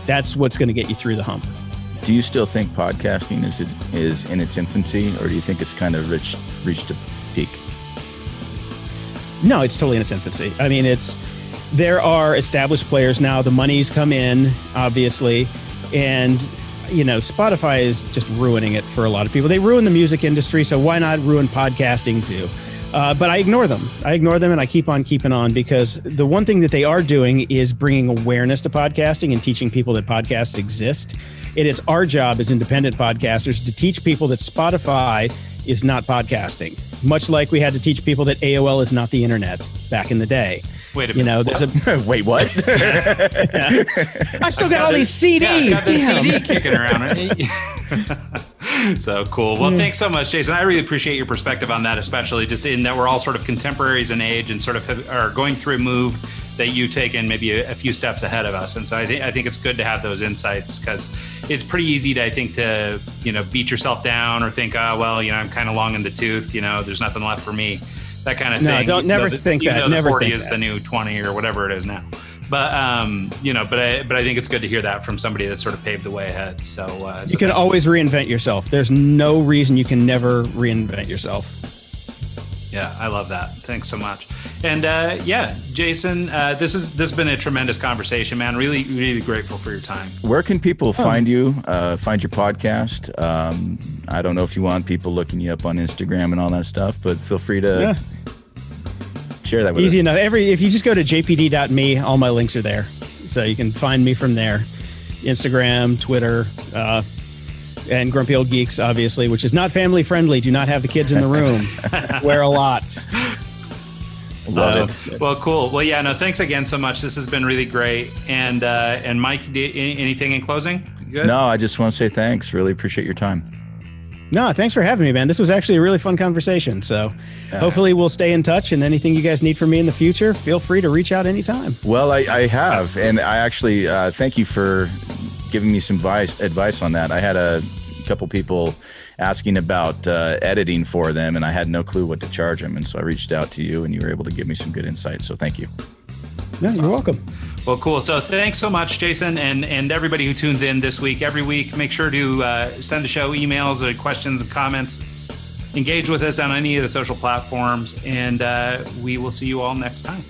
That's what's going to get you through the hump. Do you still think podcasting is in its infancy, or do you think it's kind of reached a peak? No, it's totally in its infancy. I mean, there are established players now. The money's come in, obviously, and Spotify is just ruining it for a lot of people. They ruin the music industry, so why not ruin podcasting too? But I ignore them. And I keep on keeping on, because the one thing that they are doing is bringing awareness to podcasting and teaching people that podcasts exist. And it's our job as independent podcasters to teach people that Spotify is not podcasting, much like we had to teach people that AOL is not the internet back in the day. Wait a minute. There's Wait, what? I've still got all these CDs. Got the CD kicking around. So cool. Well, thanks so much, Jason. I really appreciate your perspective on that, especially just in that we're all sort of contemporaries in age and sort of are going through a move that you take in maybe a few steps ahead of us. And so I think it's good to have those insights, because it's pretty easy to beat yourself down or think, I'm kind of long in the tooth. There's nothing left for me. That kind of thing. No, don't never think that. Never 40 is the new 20 or whatever it is now. But but I think it's good to hear that from somebody that sort of paved the way ahead. So you can always reinvent yourself. There's no reason you can never reinvent yourself. Yeah, I love that. Thanks so much. And Jason, this has been a tremendous conversation, man. Really, really grateful for your time. Where can people find you, find your podcast? I don't know if you want people looking you up on Instagram and all that stuff, but feel free to share that with us. Easy enough. If you just go to jpd.me, all my links are there. So you can find me from there. Instagram, Twitter, and Grumpy Old Geeks, obviously, which is not family friendly. Do not have the kids in the room. Wear a lot. Well, cool. Well, yeah, no, thanks again so much. This has been really great. And Mike, anything in closing? Good? No, I just want to say thanks. Really appreciate your time. No, thanks for having me, man. This was actually a really fun conversation. So hopefully we'll stay in touch, and anything you guys need from me in the future, feel free to reach out anytime. Well, I have. And I actually thank you for giving me some advice on that. I had a couple people asking about editing for them, and I had no clue what to charge them. And so I reached out to you, and you were able to give me some good insight. So thank you. Yeah, you're welcome. Well, cool. So thanks so much, Jason, and everybody who tunes in this week. Every week, make sure to send the show emails or questions and comments. Engage with us on any of the social platforms, and we will see you all next time.